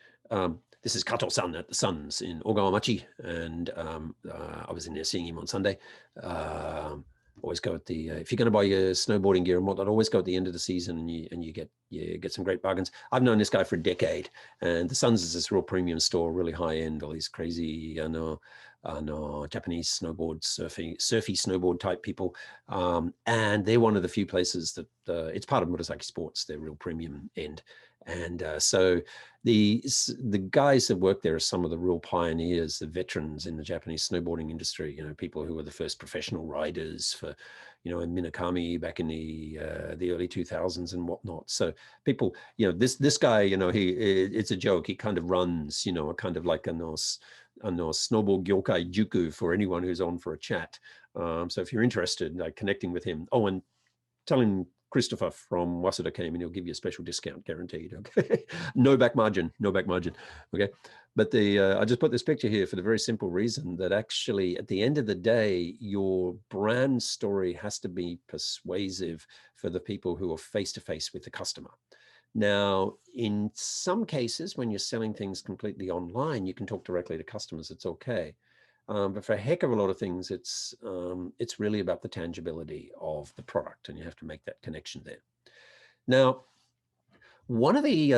this is Kato-san at the Suns in Ogawamachi, and I was in there seeing him on Sunday. Always go at the if you're going to buy your snowboarding gear and whatnot, always go at the end of the season, and you get some great bargains. I've known this guy for a decade, and the Suns is this real premium store, really high end, all these crazy Japanese surfy snowboard type people, and they're one of the few places that it's part of Murasaki Sports. They're real premium end. And so the guys that work there are some of the real pioneers, the veterans in the Japanese snowboarding industry, people who were the first professional riders for, in Minakami back in the early 2000s and whatnot. So people, this guy, it's a joke. He kind of runs, a kind of like a snowboard gyokai juku for anyone who's on for a chat. So if you're interested in connecting with him, and tell him Christopher from Waseda came, and he'll give you a special discount, guaranteed. Okay, no back margin. Okay, but I just put this picture here for the very simple reason that actually, at the end of the day, your brand story has to be persuasive for the people who are face to face with the customer. Now, in some cases, when you're selling things completely online, you can talk directly to customers. It's okay. But for a heck of a lot of things, it's really about the tangibility of the product, and you have to make that connection there. Now, one of the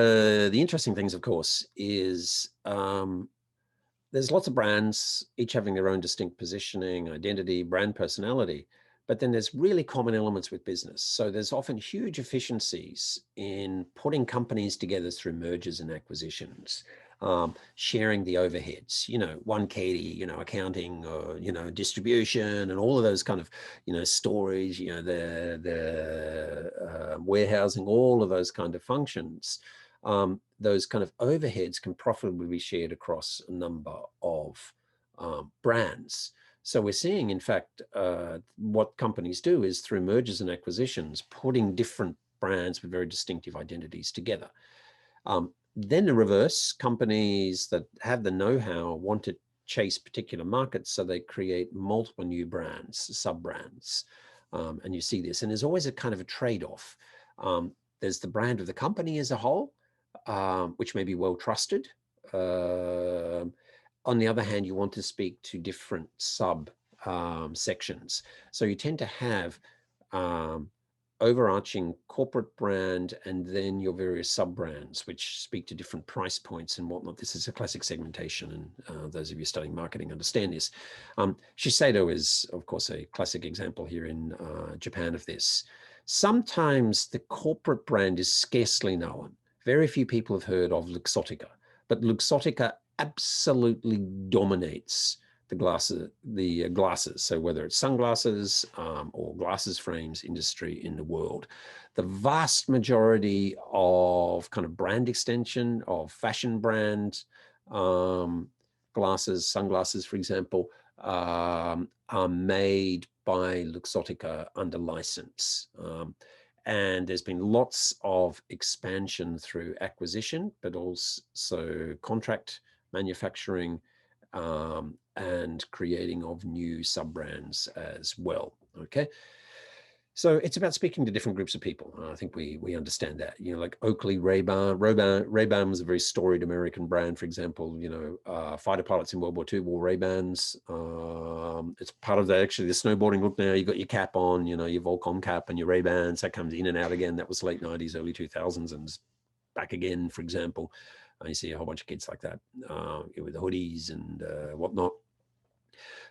interesting things, of course, is there's lots of brands, each having their own distinct positioning, identity, brand personality. But then there's really common elements with business. So there's often huge efficiencies in putting companies together through mergers and acquisitions. Sharing the overheads, one Katie, accounting, or, distribution, and all of those kind of, storage, the warehousing, all of those kind of functions. Those kind of overheads can profitably be shared across a number of brands. So we're seeing, in fact, what companies do is through mergers and acquisitions, putting different brands with very distinctive identities together. Then the reverse, companies that have the know-how want to chase particular markets, so they create multiple new brands, sub-brands. And you see this, and there's always a kind of a trade-off. There's the brand of the company as a whole, which may be well-trusted. On the other hand, you want to speak to different sub sections. So you tend to have overarching corporate brand and then your various sub-brands, which speak to different price points and whatnot. This is a classic segmentation, and those of you studying marketing understand this. Shiseido is, of course, a classic example here in Japan of this. Sometimes the corporate brand is scarcely known. Very few people have heard of Luxottica, but Luxottica absolutely dominates the glasses. So whether it's sunglasses or glasses frames industry in the world, the vast majority of kind of brand extension of fashion brand glasses, sunglasses, for example, are made by Luxottica under license. And there's been lots of expansion through acquisition, but also contract manufacturing and creating of new sub-brands as well, okay? So it's about speaking to different groups of people. I think we understand that. You know, like Oakley, Ray-Ban. Ray-Ban was a very storied American brand, for example. You know, fighter pilots in World War II wore Ray-Bans. It's part of the snowboarding look now. You got your cap on, you know, your Volcom cap and your Ray-Bans. That comes in and out again. That was late 90s, early 2000s, and back again, for example. You see a whole bunch of kids like that with the hoodies and whatnot.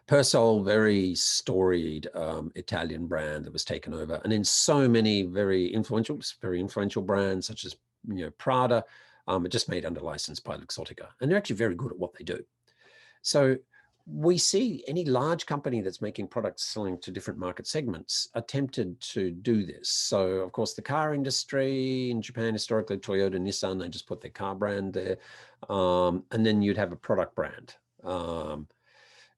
Persol, very storied Italian brand that was taken over, and then so many very influential brands such as, you know, Prada, are just made under license by Luxottica, and they're actually very good at what they do. So we see any large company that's making products selling to different market segments attempted to do this. So of course the car industry in Japan, historically Toyota, Nissan, they just put their car brand there, and then you'd have a product brand.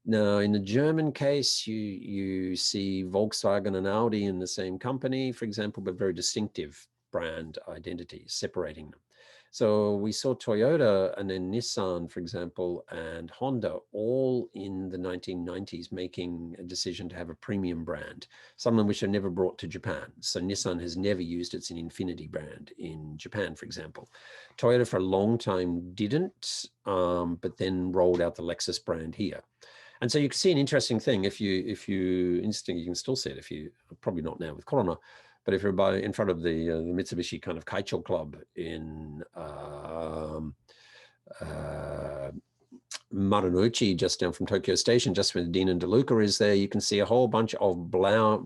Now, in the German case, you see Volkswagen and Audi in the same company, for example, but very distinctive brand identities separating them. So we saw Toyota and then Nissan, for example, and Honda all in the 1990s making a decision to have a premium brand, some of which are never brought to Japan. So Nissan has never used its Infiniti brand in Japan, for example. Toyota for a long time didn't, but then rolled out the Lexus brand here. And so you can see an interesting thing if you interesting, you can still see it if you, probably not now with Corona, but if you're in front of the Mitsubishi kind of Kaicho Club in Marunouchi, just down from Tokyo Station, just where Dean and DeLuca is there, you can see a whole bunch of black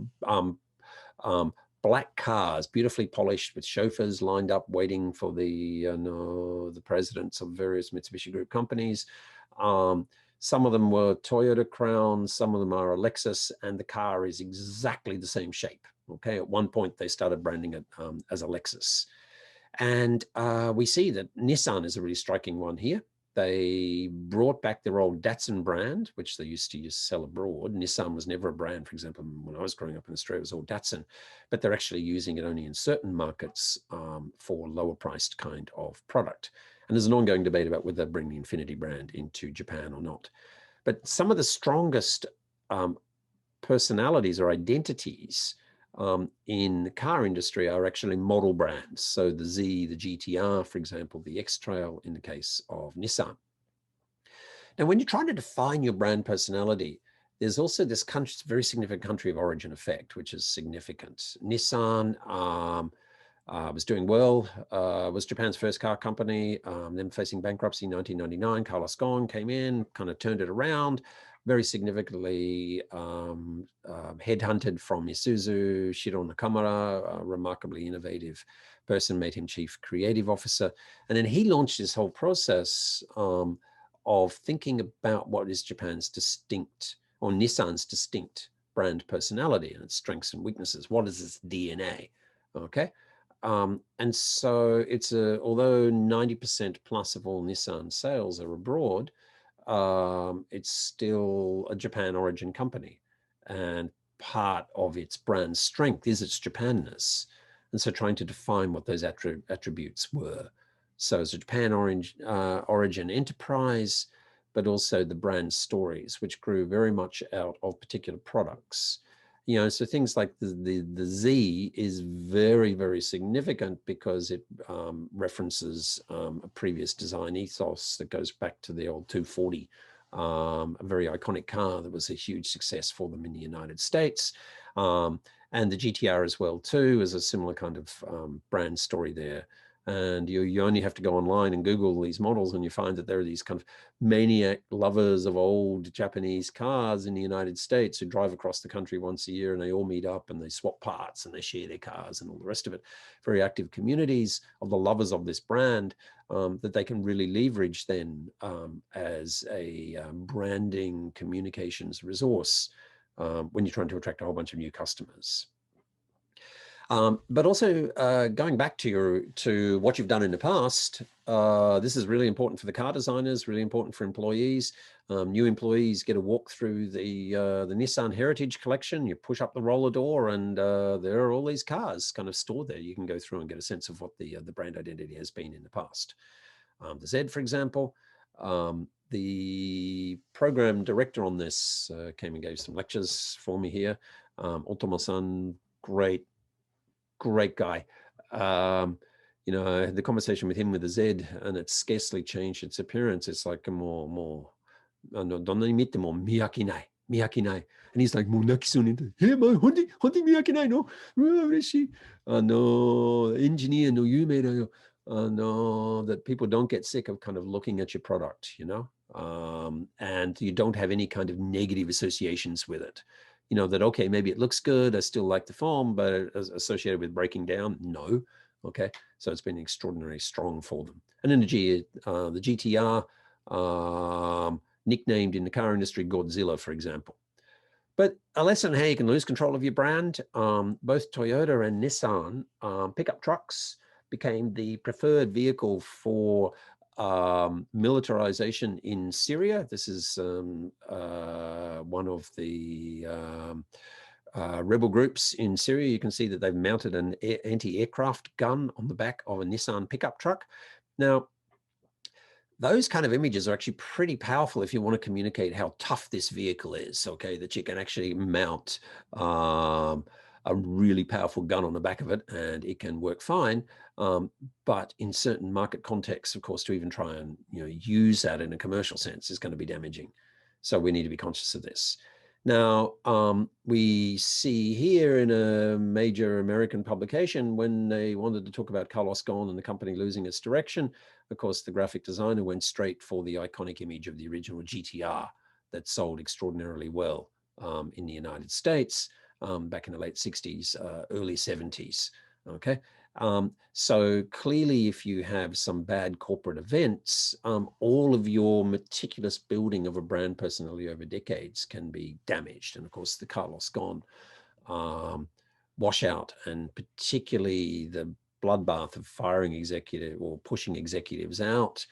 cars, beautifully polished with chauffeurs lined up waiting for the presidents of various Mitsubishi Group companies. Some of them were Toyota Crowns, some of them are a Lexus, and the car is exactly the same shape. Okay, at one point they started branding it as a Lexus. And we see that Nissan is a really striking one here. They brought back their old Datsun brand, which they used to sell abroad. Nissan was never a brand, for example, when I was growing up in Australia, it was all Datsun, but they're actually using it only in certain markets for lower priced kind of product. And there's an ongoing debate about whether they bring the Infiniti brand into Japan or not. But some of the strongest personalities or identities in the car industry are actually model brands. So the Z, the GTR, for example, the X-Trail in the case of Nissan. Now, when you're trying to define your brand personality, there's also this very significant country of origin effect, which is significant. Nissan was doing well, was Japan's first car company, then facing bankruptcy in 1999. Carlos Ghosn came in, kind of turned it around, very significantly headhunted from Isuzu. Shiro Nakamura, a remarkably innovative person, made him chief creative officer. And then he launched this whole process of thinking about what is Japan's distinct, or Nissan's distinct brand personality and its strengths and weaknesses. What is its DNA? Okay. And so it's although 90% plus of all Nissan sales are abroad, it's still a Japan origin company. And part of its brand strength is its Japanness. And so trying to define what those attributes were. So as a Japan origin enterprise, but also the brand stories, which grew very much out of particular products. You know, so things like the Z is very, very significant because it references a previous design ethos that goes back to the old 240, a very iconic car that was a huge success for them in the United States. And the GTR as well too is a similar kind of brand story there. And you only have to go online and Google these models and you find that there are these kind of maniac lovers of old Japanese cars in the United States who drive across the country once a year, and they all meet up and they swap parts and they share their cars and all the rest of it. Very active communities of the lovers of this brand that they can really leverage then as a branding communications resource when you're trying to attract a whole bunch of new customers. But also going back to what you've done in the past, this is really important for the car designers, really important for employees. New employees get a walk through the Nissan Heritage Collection. You push up the roller door and there are all these cars kind of stored there. You can go through and get a sense of what the brand identity has been in the past. The Z, for example, the program director on this came and gave some lectures for me here. Otomo-san, great guy. You know, I had the conversation with him with the Z, and it's scarcely changed its appearance. It's like a more, miyakinai. And he's like, mo nakisu hey, honti miyakinai no? Ureshi. Engineer no yume da yo. That people don't get sick of kind of looking at your product, you know, and you don't have any kind of negative associations with it. You know, that, okay, maybe it looks good, I still like the form, but associated with breaking down, no. Okay, so it's been extraordinarily strong for them. And in the GTR, nicknamed in the car industry Godzilla, for example. But a lesson how you can lose control of your brand. Both Toyota and Nissan pickup trucks became the preferred vehicle for militarization in Syria. This is one of the rebel groups in Syria. You can see that they've mounted an anti-aircraft gun on the back of a Nissan pickup truck. Now, those kind of images are actually pretty powerful if you want to communicate how tough this vehicle is, okay, that you can actually mount a really powerful gun on the back of it and it can work fine. But in certain market contexts, of course, to even try and use that in a commercial sense is going to be damaging. So we need to be conscious of this. Now, we see here in a major American publication, when they wanted to talk about Carlos Ghosn and the company losing its direction, of course, the graphic designer went straight for the iconic image of the original GTR that sold extraordinarily well in the United States back in the late 60s, early 70s, okay? So clearly, if you have some bad corporate events, all of your meticulous building of a brand personality over decades can be damaged. And of course, the Carlos Ghosn washout, and particularly the bloodbath of firing executive or pushing executives out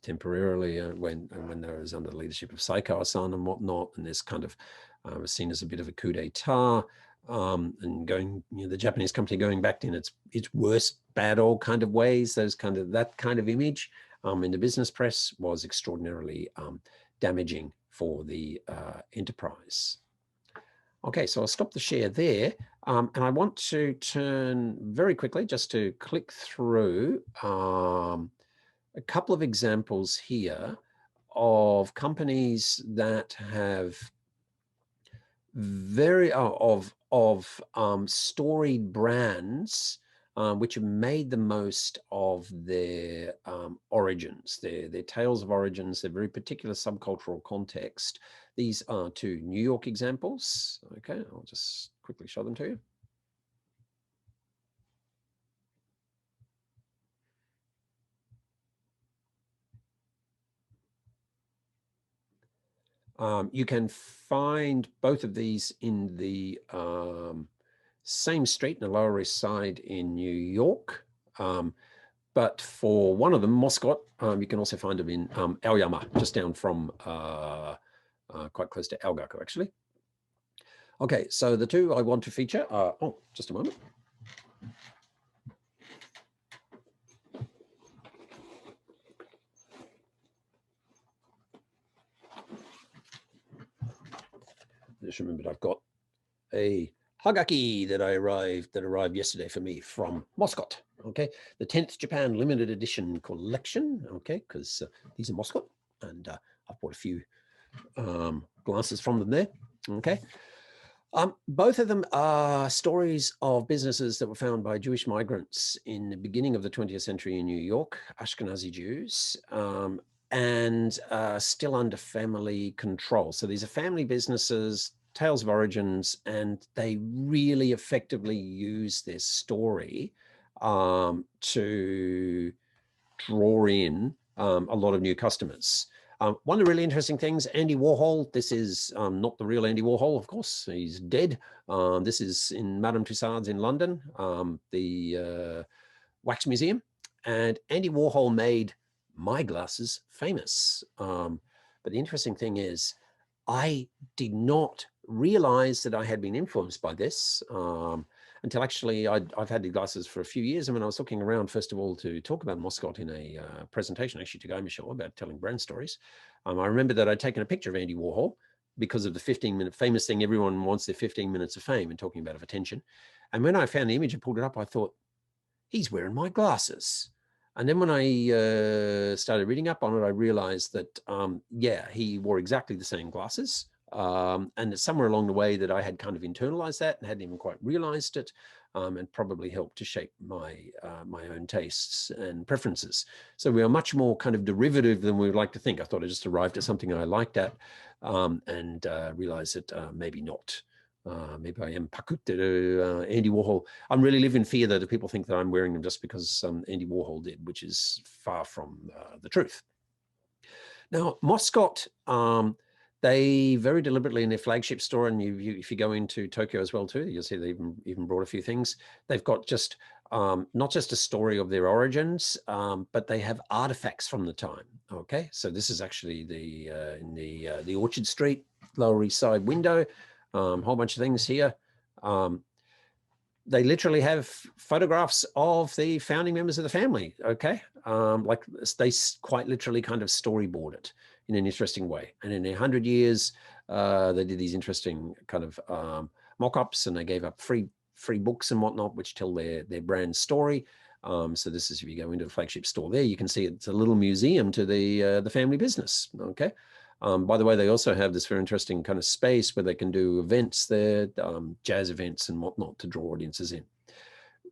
temporarily when there was under the leadership of Saikawa-san and whatnot, and this kind of was seen as a bit of a coup d'etat. And going, the Japanese company going back in its worst bad old kind of ways, that kind of image in the business press was extraordinarily damaging for the enterprise. Okay, so I'll stop the share there, and I want to turn very quickly just to click through a couple of examples here of companies that have storied brands which have made the most of their origins, their tales of origins, their very particular subcultural context. These are two New York examples. Okay, I'll just quickly show them to you. You can find both of these in the same street in the Lower East Side in New York. But for one of them, Moscot, you can also find them in Aoyama, just down from quite close to Algaco, actually. Okay, so the two I want to feature are, oh, just a moment. Just remembered I've got a Hagaki that arrived yesterday for me from Moscot. Okay, the 10th Japan limited edition collection. Okay, because these are Moscot, and I've bought a few glasses from them there. Okay, Both of them are stories of businesses that were founded by Jewish migrants in the beginning of the 20th century in New York, Ashkenazi Jews, and still under family control. So these are family businesses, tales of origins, and they really effectively use their story to draw in a lot of new customers. One of the really interesting things, Andy Warhol, this is not the real Andy Warhol, of course, he's dead. This is in Madame Tussauds in London, the Wax Museum. And Andy Warhol made my glasses famous. But the interesting thing is, I did not realize that I had been influenced by this until actually I've had the glasses for a few years. And when I was looking around, first of all, to talk about Moscot in a presentation, actually to Guy Michel about telling brand stories, I remember that I'd taken a picture of Andy Warhol because of the 15-minute famous thing. Everyone wants their 15 minutes of fame and talking about of attention. And when I found the image and pulled it up, I thought, he's wearing my glasses. And then when I started reading up on it, I realized that, yeah, he wore exactly the same glasses. And somewhere along the way that I had kind of internalized that and hadn't even quite realized it, and probably helped to shape my my own tastes and preferences. So we are much more kind of derivative than we would like to think. I thought I just arrived at something I liked at, and realized that maybe not. Maybe I am pakute Andy Warhol. I'm really live in fear that people think that I'm wearing them just because Andy Warhol did, which is far from the truth. Now, Moscot, they very deliberately in their flagship store, and if you go into Tokyo as well too, you'll see they even brought a few things. They've got just not just a story of their origins, but they have artifacts from the time. Okay, so this is actually in the Orchard Street Lower East Side window. Whole bunch of things here. They literally have photographs of the founding members of the family. Okay, like they quite literally kind of storyboard it in an interesting way. And in 100 years, they did these interesting kind of mock-ups, and they gave up free books and whatnot, which tell their brand story. So this is, if you go into the flagship store there, you can see it's a little museum to the family business. Okay. By the way, they also have this very interesting kind of space where they can do events there, jazz events and whatnot to draw audiences in.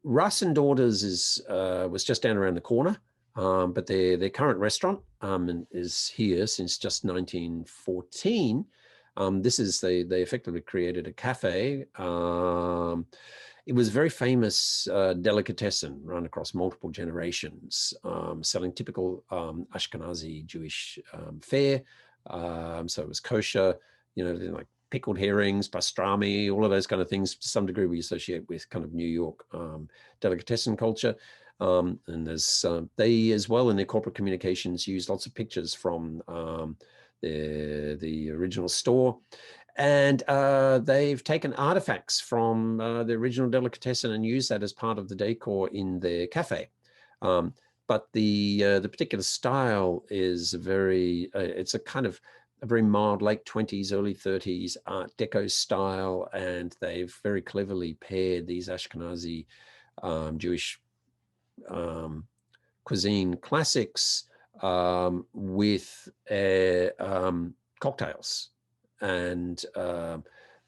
Russ and Daughters was just down around the corner, but their current restaurant is here since just 1914. This is, they effectively created a cafe. It was a very famous delicatessen run across multiple generations, selling typical Ashkenazi Jewish fare. So it was kosher, you know, like pickled herrings, pastrami, all of those kind of things. To some degree, we associate with kind of New York delicatessen culture. And there's they as well in their corporate communications use lots of pictures from the original store. And they've taken artifacts from the original delicatessen and used that as part of the decor in their cafe. But the particular style is very, it's a kind of a very mild late 20s, early 30s Art Deco style. And they've very cleverly paired these Ashkenazi Jewish cuisine classics with cocktails, and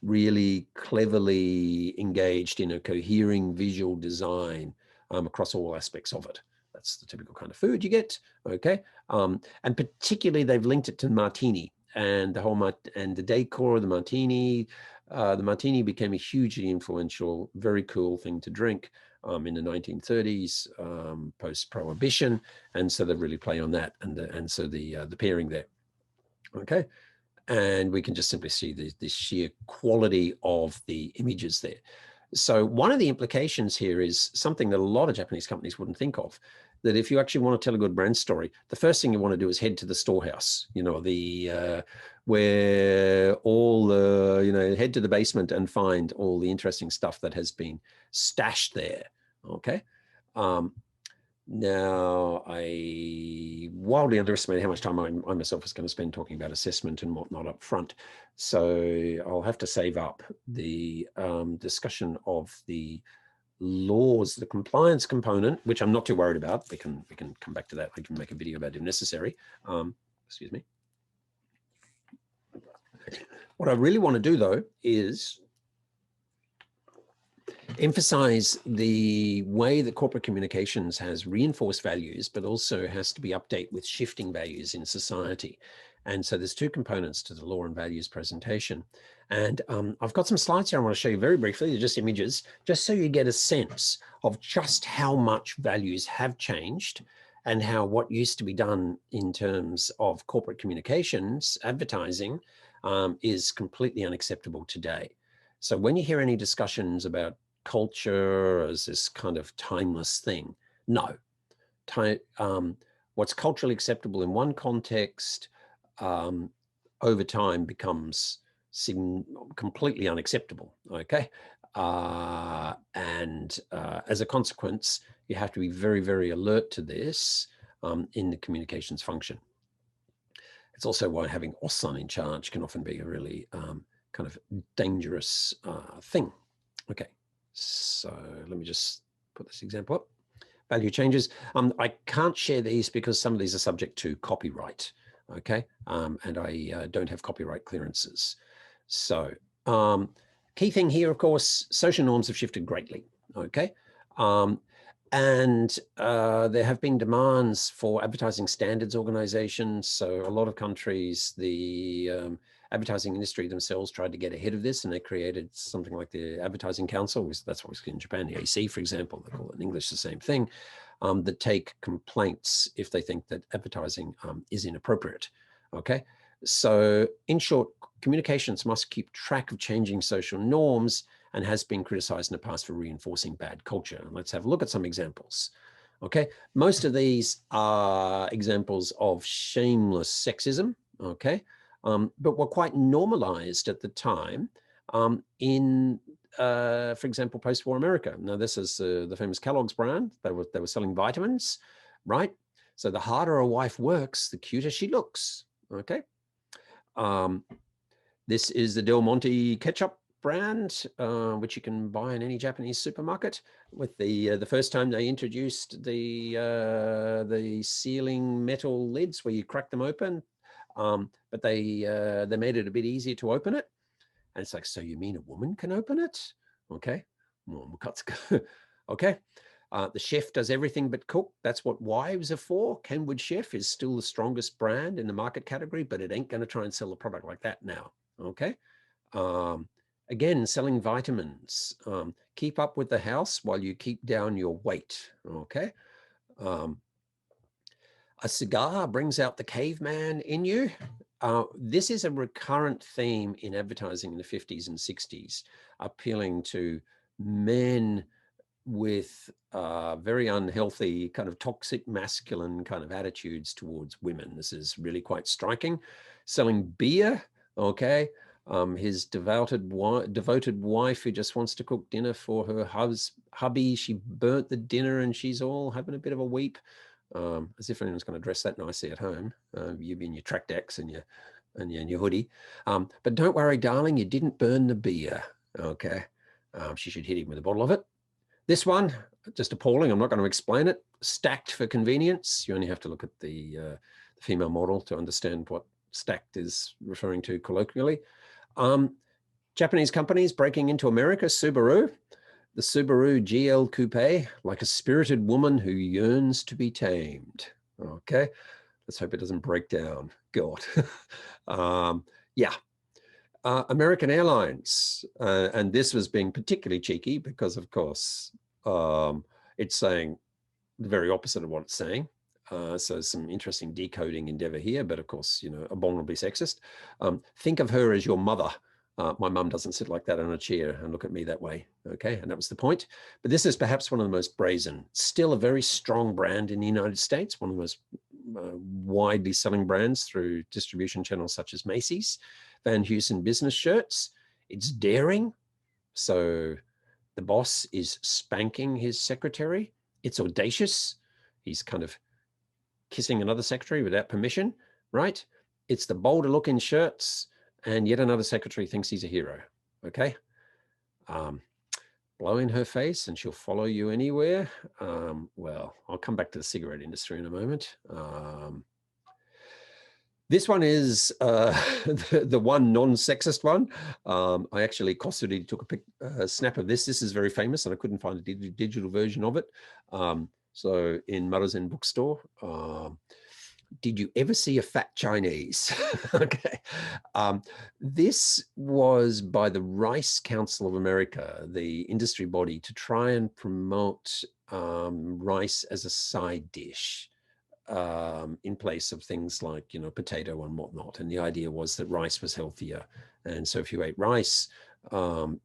really cleverly engaged in a cohering visual design across all aspects of it. That's the typical kind of food you get, okay? And particularly they've linked it to martini and the whole and the decor of the martini. The martini became a hugely influential, very cool thing to drink in the 1930s, post-prohibition, and so they really play on that, and so the pairing there, okay? And we can just simply see the sheer quality of the images there. So one of the implications here is something that a lot of Japanese companies wouldn't think of, that if you actually want to tell a good brand story, the first thing you want to do is head to the storehouse, you know, where all the, you know, head to the basement and find all the interesting stuff that has been stashed there, okay? Now, I wildly underestimated how much time I myself was going to spend talking about assessment and whatnot up front. So I'll have to save up the discussion of the laws, the compliance component, which I'm not too worried about. We can come back to that. I can make a video about it if necessary. Excuse me. What I really want to do, though, is emphasize the way that corporate communications has reinforced values, but also has to be updated with shifting values in society. And so there's two components to the law and values presentation. And I've got some slides here I want to show you very briefly. They're just images, just so you get a sense of just how much values have changed and how what used to be done in terms of corporate communications, advertising, is completely unacceptable today. So when you hear any discussions about culture as this kind of timeless thing, no. What's culturally acceptable in one context over time becomes completely unacceptable, okay? And as a consequence, you have to be very, very alert to this in the communications function. It's also why having Ossan in charge can often be a really kind of dangerous thing. Okay, so let me just put this example up. Value changes. I can't share these because some of these are subject to copyright, okay? And I don't have copyright clearances. So key thing here, of course, social norms have shifted greatly, okay? And there have been demands for advertising standards organizations. So a lot of countries, the advertising industry themselves tried to get ahead of this, and they created something like the Advertising Council. That's what was in Japan, the AC, for example. They call it in English the same thing, that take complaints if they think that advertising is inappropriate, okay? So in short, communications must keep track of changing social norms and has been criticized in the past for reinforcing bad culture. Let's have a look at some examples. Okay, most of these are examples of shameless sexism, okay, but were quite normalized at the time in, for example, post-war America. Now, this is the famous Kellogg's brand. They were selling vitamins, right? So the harder a wife works, the cuter she looks, okay? This is the Del Monte Ketchup brand, which you can buy in any Japanese supermarket. With the first time they introduced the sealing metal lids where you crack them open, but they made it a bit easier to open it. And it's like, so you mean a woman can open it? Okay, okay. The chef does everything but cook. That's what wives are for. Kenwood Chef is still the strongest brand in the market category, but it ain't going to try and sell a product like that now. Okay. Again, selling vitamins. Keep up with the house while you keep down your weight. Okay. A cigar brings out the caveman in you. This is a recurrent theme in advertising in the 50s and 60s, appealing to men with very unhealthy kind of toxic masculine kind of attitudes towards women. This is really quite striking. Selling beer, okay. His devoted wife who just wants to cook dinner for her hubby. She burnt the dinner and she's all having a bit of a weep, as if anyone's going to dress that nicely at home. You in your track decks and your hoodie. But don't worry, darling, you didn't burn the beer, okay. She should hit him with a bottle of it. This one, just appalling. I'm not going to explain it. Stacked for convenience. You only have to look at the female model to understand what stacked is referring to colloquially. Japanese companies breaking into America. Subaru, the Subaru GL Coupe, like a spirited woman who yearns to be tamed. Okay, let's hope it doesn't break down. God, yeah. American Airlines, and this was being particularly cheeky because, of course, it's saying the very opposite of what it's saying. So some interesting decoding endeavor here, but of course, you know, abominably sexist. Think of her as your mother. My mum doesn't sit like that on a chair and look at me that way. Okay, and that was the point. But this is perhaps one of the most brazen. Still a very strong brand in the United States, one of the most widely selling brands through distribution channels such as Macy's. Van Heusen business shirts. It's daring. So the boss is spanking his secretary. It's audacious. He's kind of kissing another secretary without permission, right? It's the bolder looking shirts, and yet another secretary thinks he's a hero, okay? Blow in her face and she'll follow you anywhere. Well, I'll come back to the cigarette industry in a moment. This one is the one non-sexist one. I actually costly took a snap of this. This is very famous, and I couldn't find a digital version of it. So in Marazen bookstore, did you ever see a fat Chinese? Okay. This was by the Rice Council of America, the industry body, to try and promote rice as a side dish in place of things like, potato and whatnot. And the idea was that rice was healthier. And so if you ate rice,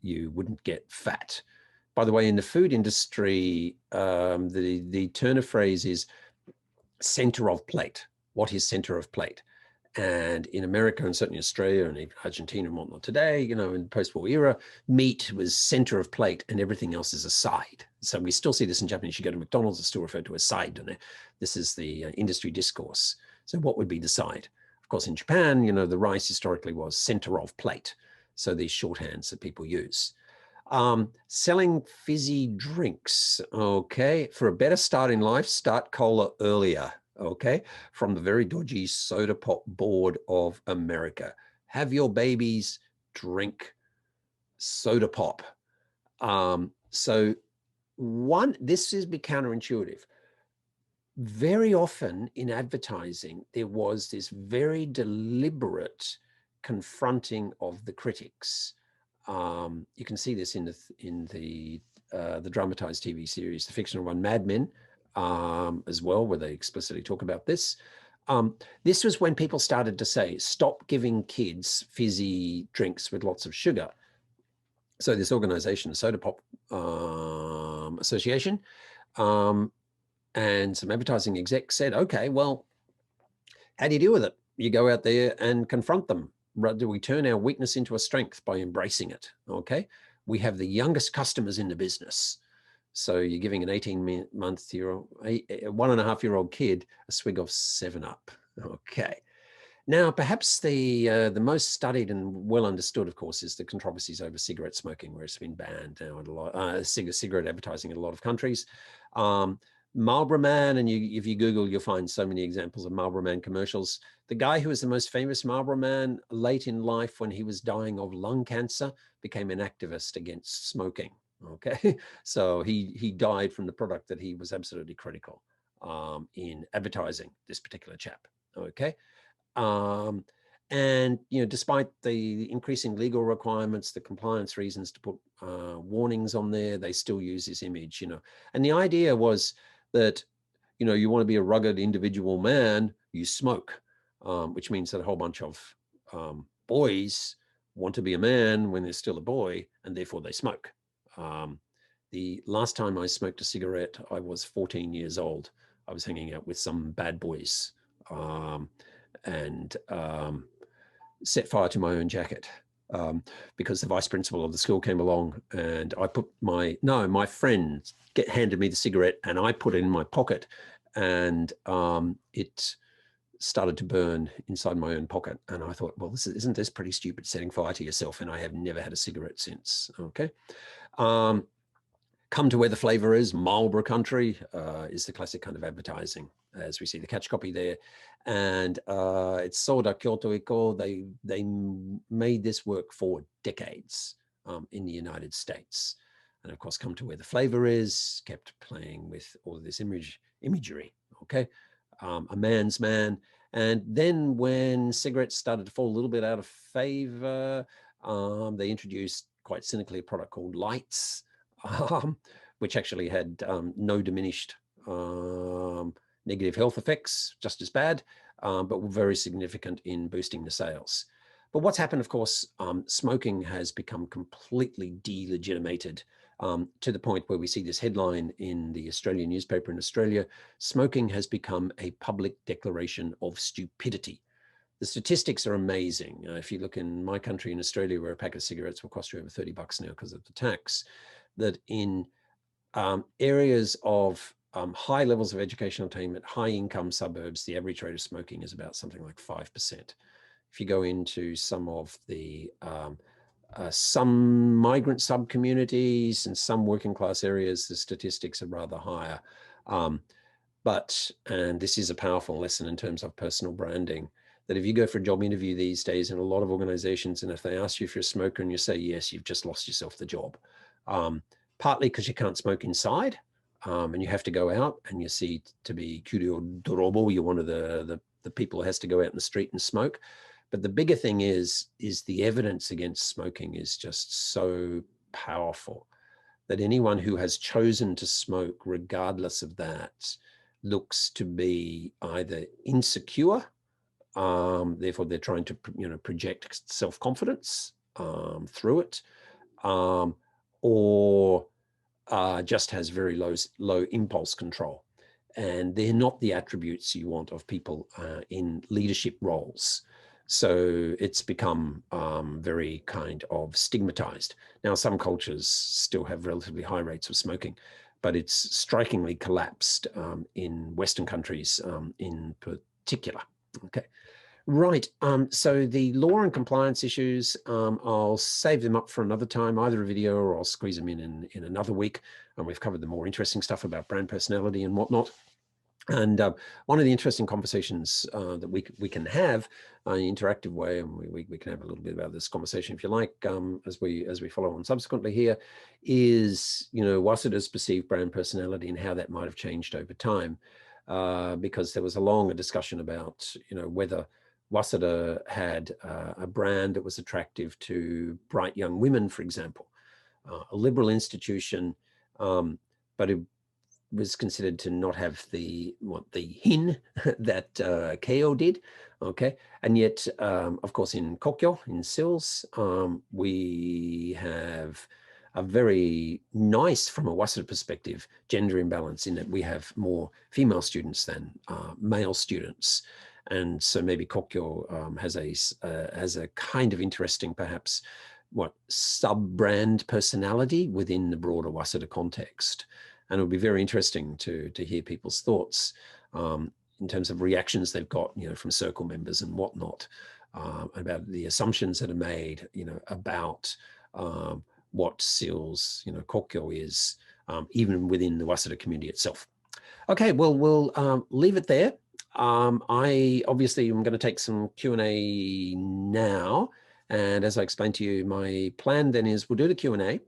you wouldn't get fat. By the way, in the food industry, the turn of phrase is center of plate. What is center of plate? And in America and certainly Australia and even Argentina and whatnot today, in the post-war era, meat was center of plate and everything else is a side. So we still see this in Japanese. You go to McDonald's, it's still referred to as side, and this is the industry discourse. So what would be the side? Of course, in Japan, the rice historically was center of plate. So these shorthands that people use. Selling fizzy drinks, okay? For a better start in life, start cola earlier. Okay, from the very dodgy Soda Pop Board of America. Have your babies drink soda pop. So this is be counterintuitive. Very often in advertising, there was this very deliberate confronting of the critics. You can see this in the dramatized TV series, the fictional one Mad Men, as well, where they explicitly talk about this. This was when people started to say, stop giving kids fizzy drinks with lots of sugar. So this organization, the Soda Pop Association, and some advertising execs said, okay, well, how do you deal with it? You go out there and confront them. Do we turn our weakness into a strength by embracing it? Okay. We have the youngest customers in the business. So you're giving an 18-month-old, 1.5-year-old kid a swig of 7-Up. Okay. Now, perhaps the most studied and well understood, of course, is the controversies over cigarette smoking, where it's been banned now in a lot, cigarette advertising in a lot of countries. Marlboro Man, and if you Google, you'll find so many examples of Marlboro Man commercials. The guy who was the most famous Marlboro Man late in life, when he was dying of lung cancer, became an activist against smoking. Okay, so he died from the product that he was absolutely critical in advertising, this particular chap. Okay, and despite the increasing legal requirements, the compliance reasons to put warnings on there, they still use this image. And the idea was that you want to be a rugged individual man, you smoke, which means that a whole bunch of boys want to be a man when they're still a boy, and therefore they smoke. The last time I smoked a cigarette, I was 14 years old. I was hanging out with some bad boys and set fire to my own jacket because the vice principal of the school came along, and I put my friend handed me the cigarette and I put it in my pocket, and it started to burn inside my own pocket. And I thought, well, isn't this pretty stupid, setting fire to yourself? And I have never had a cigarette since. Okay. Come to where the flavor is, Marlboro Country is the classic kind of advertising, as we see the catch copy there. And it's Soda Kyoto Iko. They made this work for decades in the United States. And of course, come to where the flavor is, kept playing with all of this imagery, okay? A man's man. And then when cigarettes started to fall a little bit out of favor, they introduced quite cynically a product called Lights, which actually had no diminished negative health effects, just as bad, but were very significant in boosting the sales. But what's happened, of course, smoking has become completely delegitimated to the point where we see this headline in the Australian newspaper in Australia: smoking has become a public declaration of stupidity. The statistics are amazing. If you look in my country, in Australia, where a pack of cigarettes will cost you over $30 now because of the tax, that in areas of high levels of educational attainment, high income suburbs, the average rate of smoking is about something like 5%. If you go into some of the some migrant sub-communities and some working class areas, the statistics are rather higher. And this is a powerful lesson in terms of personal branding, that if you go for a job interview these days in a lot of organizations, and if they ask you if you're a smoker and you say yes, you've just lost yourself the job. Partly because you can't smoke inside, and you have to go out, and you see to be curio dorobo, you're one of the people who has to go out in the street and smoke. But the bigger thing is the evidence against smoking is just so powerful that anyone who has chosen to smoke, regardless of that, looks to be either insecure, therefore they're trying to project self-confidence through it, or just has very low impulse control. And they're not the attributes you want of people in leadership roles. So it's become very kind of stigmatized. Now, some cultures still have relatively high rates of smoking, but it's strikingly collapsed in Western countries in particular. Okay. Right. So the law and compliance issues, I'll save them up for another time, either a video or I'll squeeze them in another week. And we've covered the more interesting stuff about brand personality and whatnot. And one of the interesting conversations that we can have in an interactive way, and we can have a little bit about this conversation if you like, as we follow on subsequently here, is Waseda's perceived brand personality and how that might have changed over time, because there was a longer discussion about whether Waseda had a brand that was attractive to bright young women, for example, a liberal institution, but it was considered to not have the hin that Keio did, okay? And yet, of course, in Kokyo, in SILS, we have a very nice, from a Waseda perspective, gender imbalance in that we have more female students than male students. And so maybe Kokyo has a kind of interesting, perhaps, sub-brand personality within the broader Waseda context. And it'll be very interesting to hear people's thoughts in terms of reactions they've got, from circle members and whatnot, about the assumptions that are made, about what SILS, Kokyo is, even within the Waseda community itself. Okay, well, we'll leave it there. I obviously am going to take some Q&A now. And as I explained to you, my plan then is we'll do the Q&A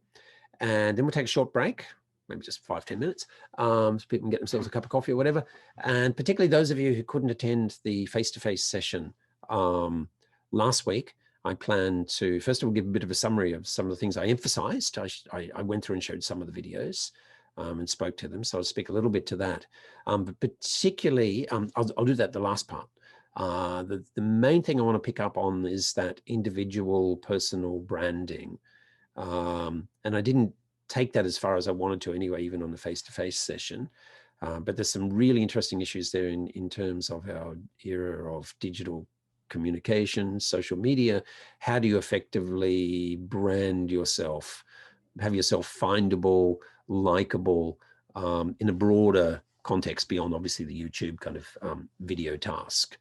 and then we'll take a short break, maybe just 5-10 minutes, so people can get themselves a cup of coffee or whatever. And particularly those of you who couldn't attend the face-to-face session last week, I plan to, first of all, give a bit of a summary of some of the things I emphasized. I went through and showed some of the videos and spoke to them. So I'll speak a little bit to that. But particularly, I'll do that the last part. The main thing I want to pick up on is that individual personal branding. And I didn't take that as far as I wanted to anyway, even on the face-to-face session. But there's some really interesting issues there in terms of our era of digital communication, social media. How do you effectively brand yourself, have yourself findable, likable in a broader context beyond obviously the YouTube kind of video task?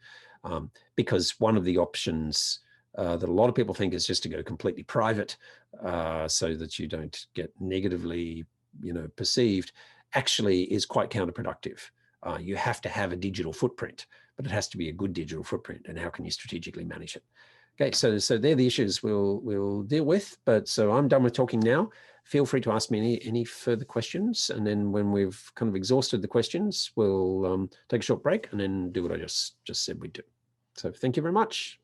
Because one of the options that a lot of people think is just to go completely private so that you don't get negatively, perceived, actually is quite counterproductive. You have to have a digital footprint, but it has to be a good digital footprint. And how can you strategically manage it? Okay, so they're the issues we'll deal with. But so I'm done with talking now. Feel free to ask me any further questions. And then when we've kind of exhausted the questions, we'll take a short break and then do what I just said we'd do. So thank you very much.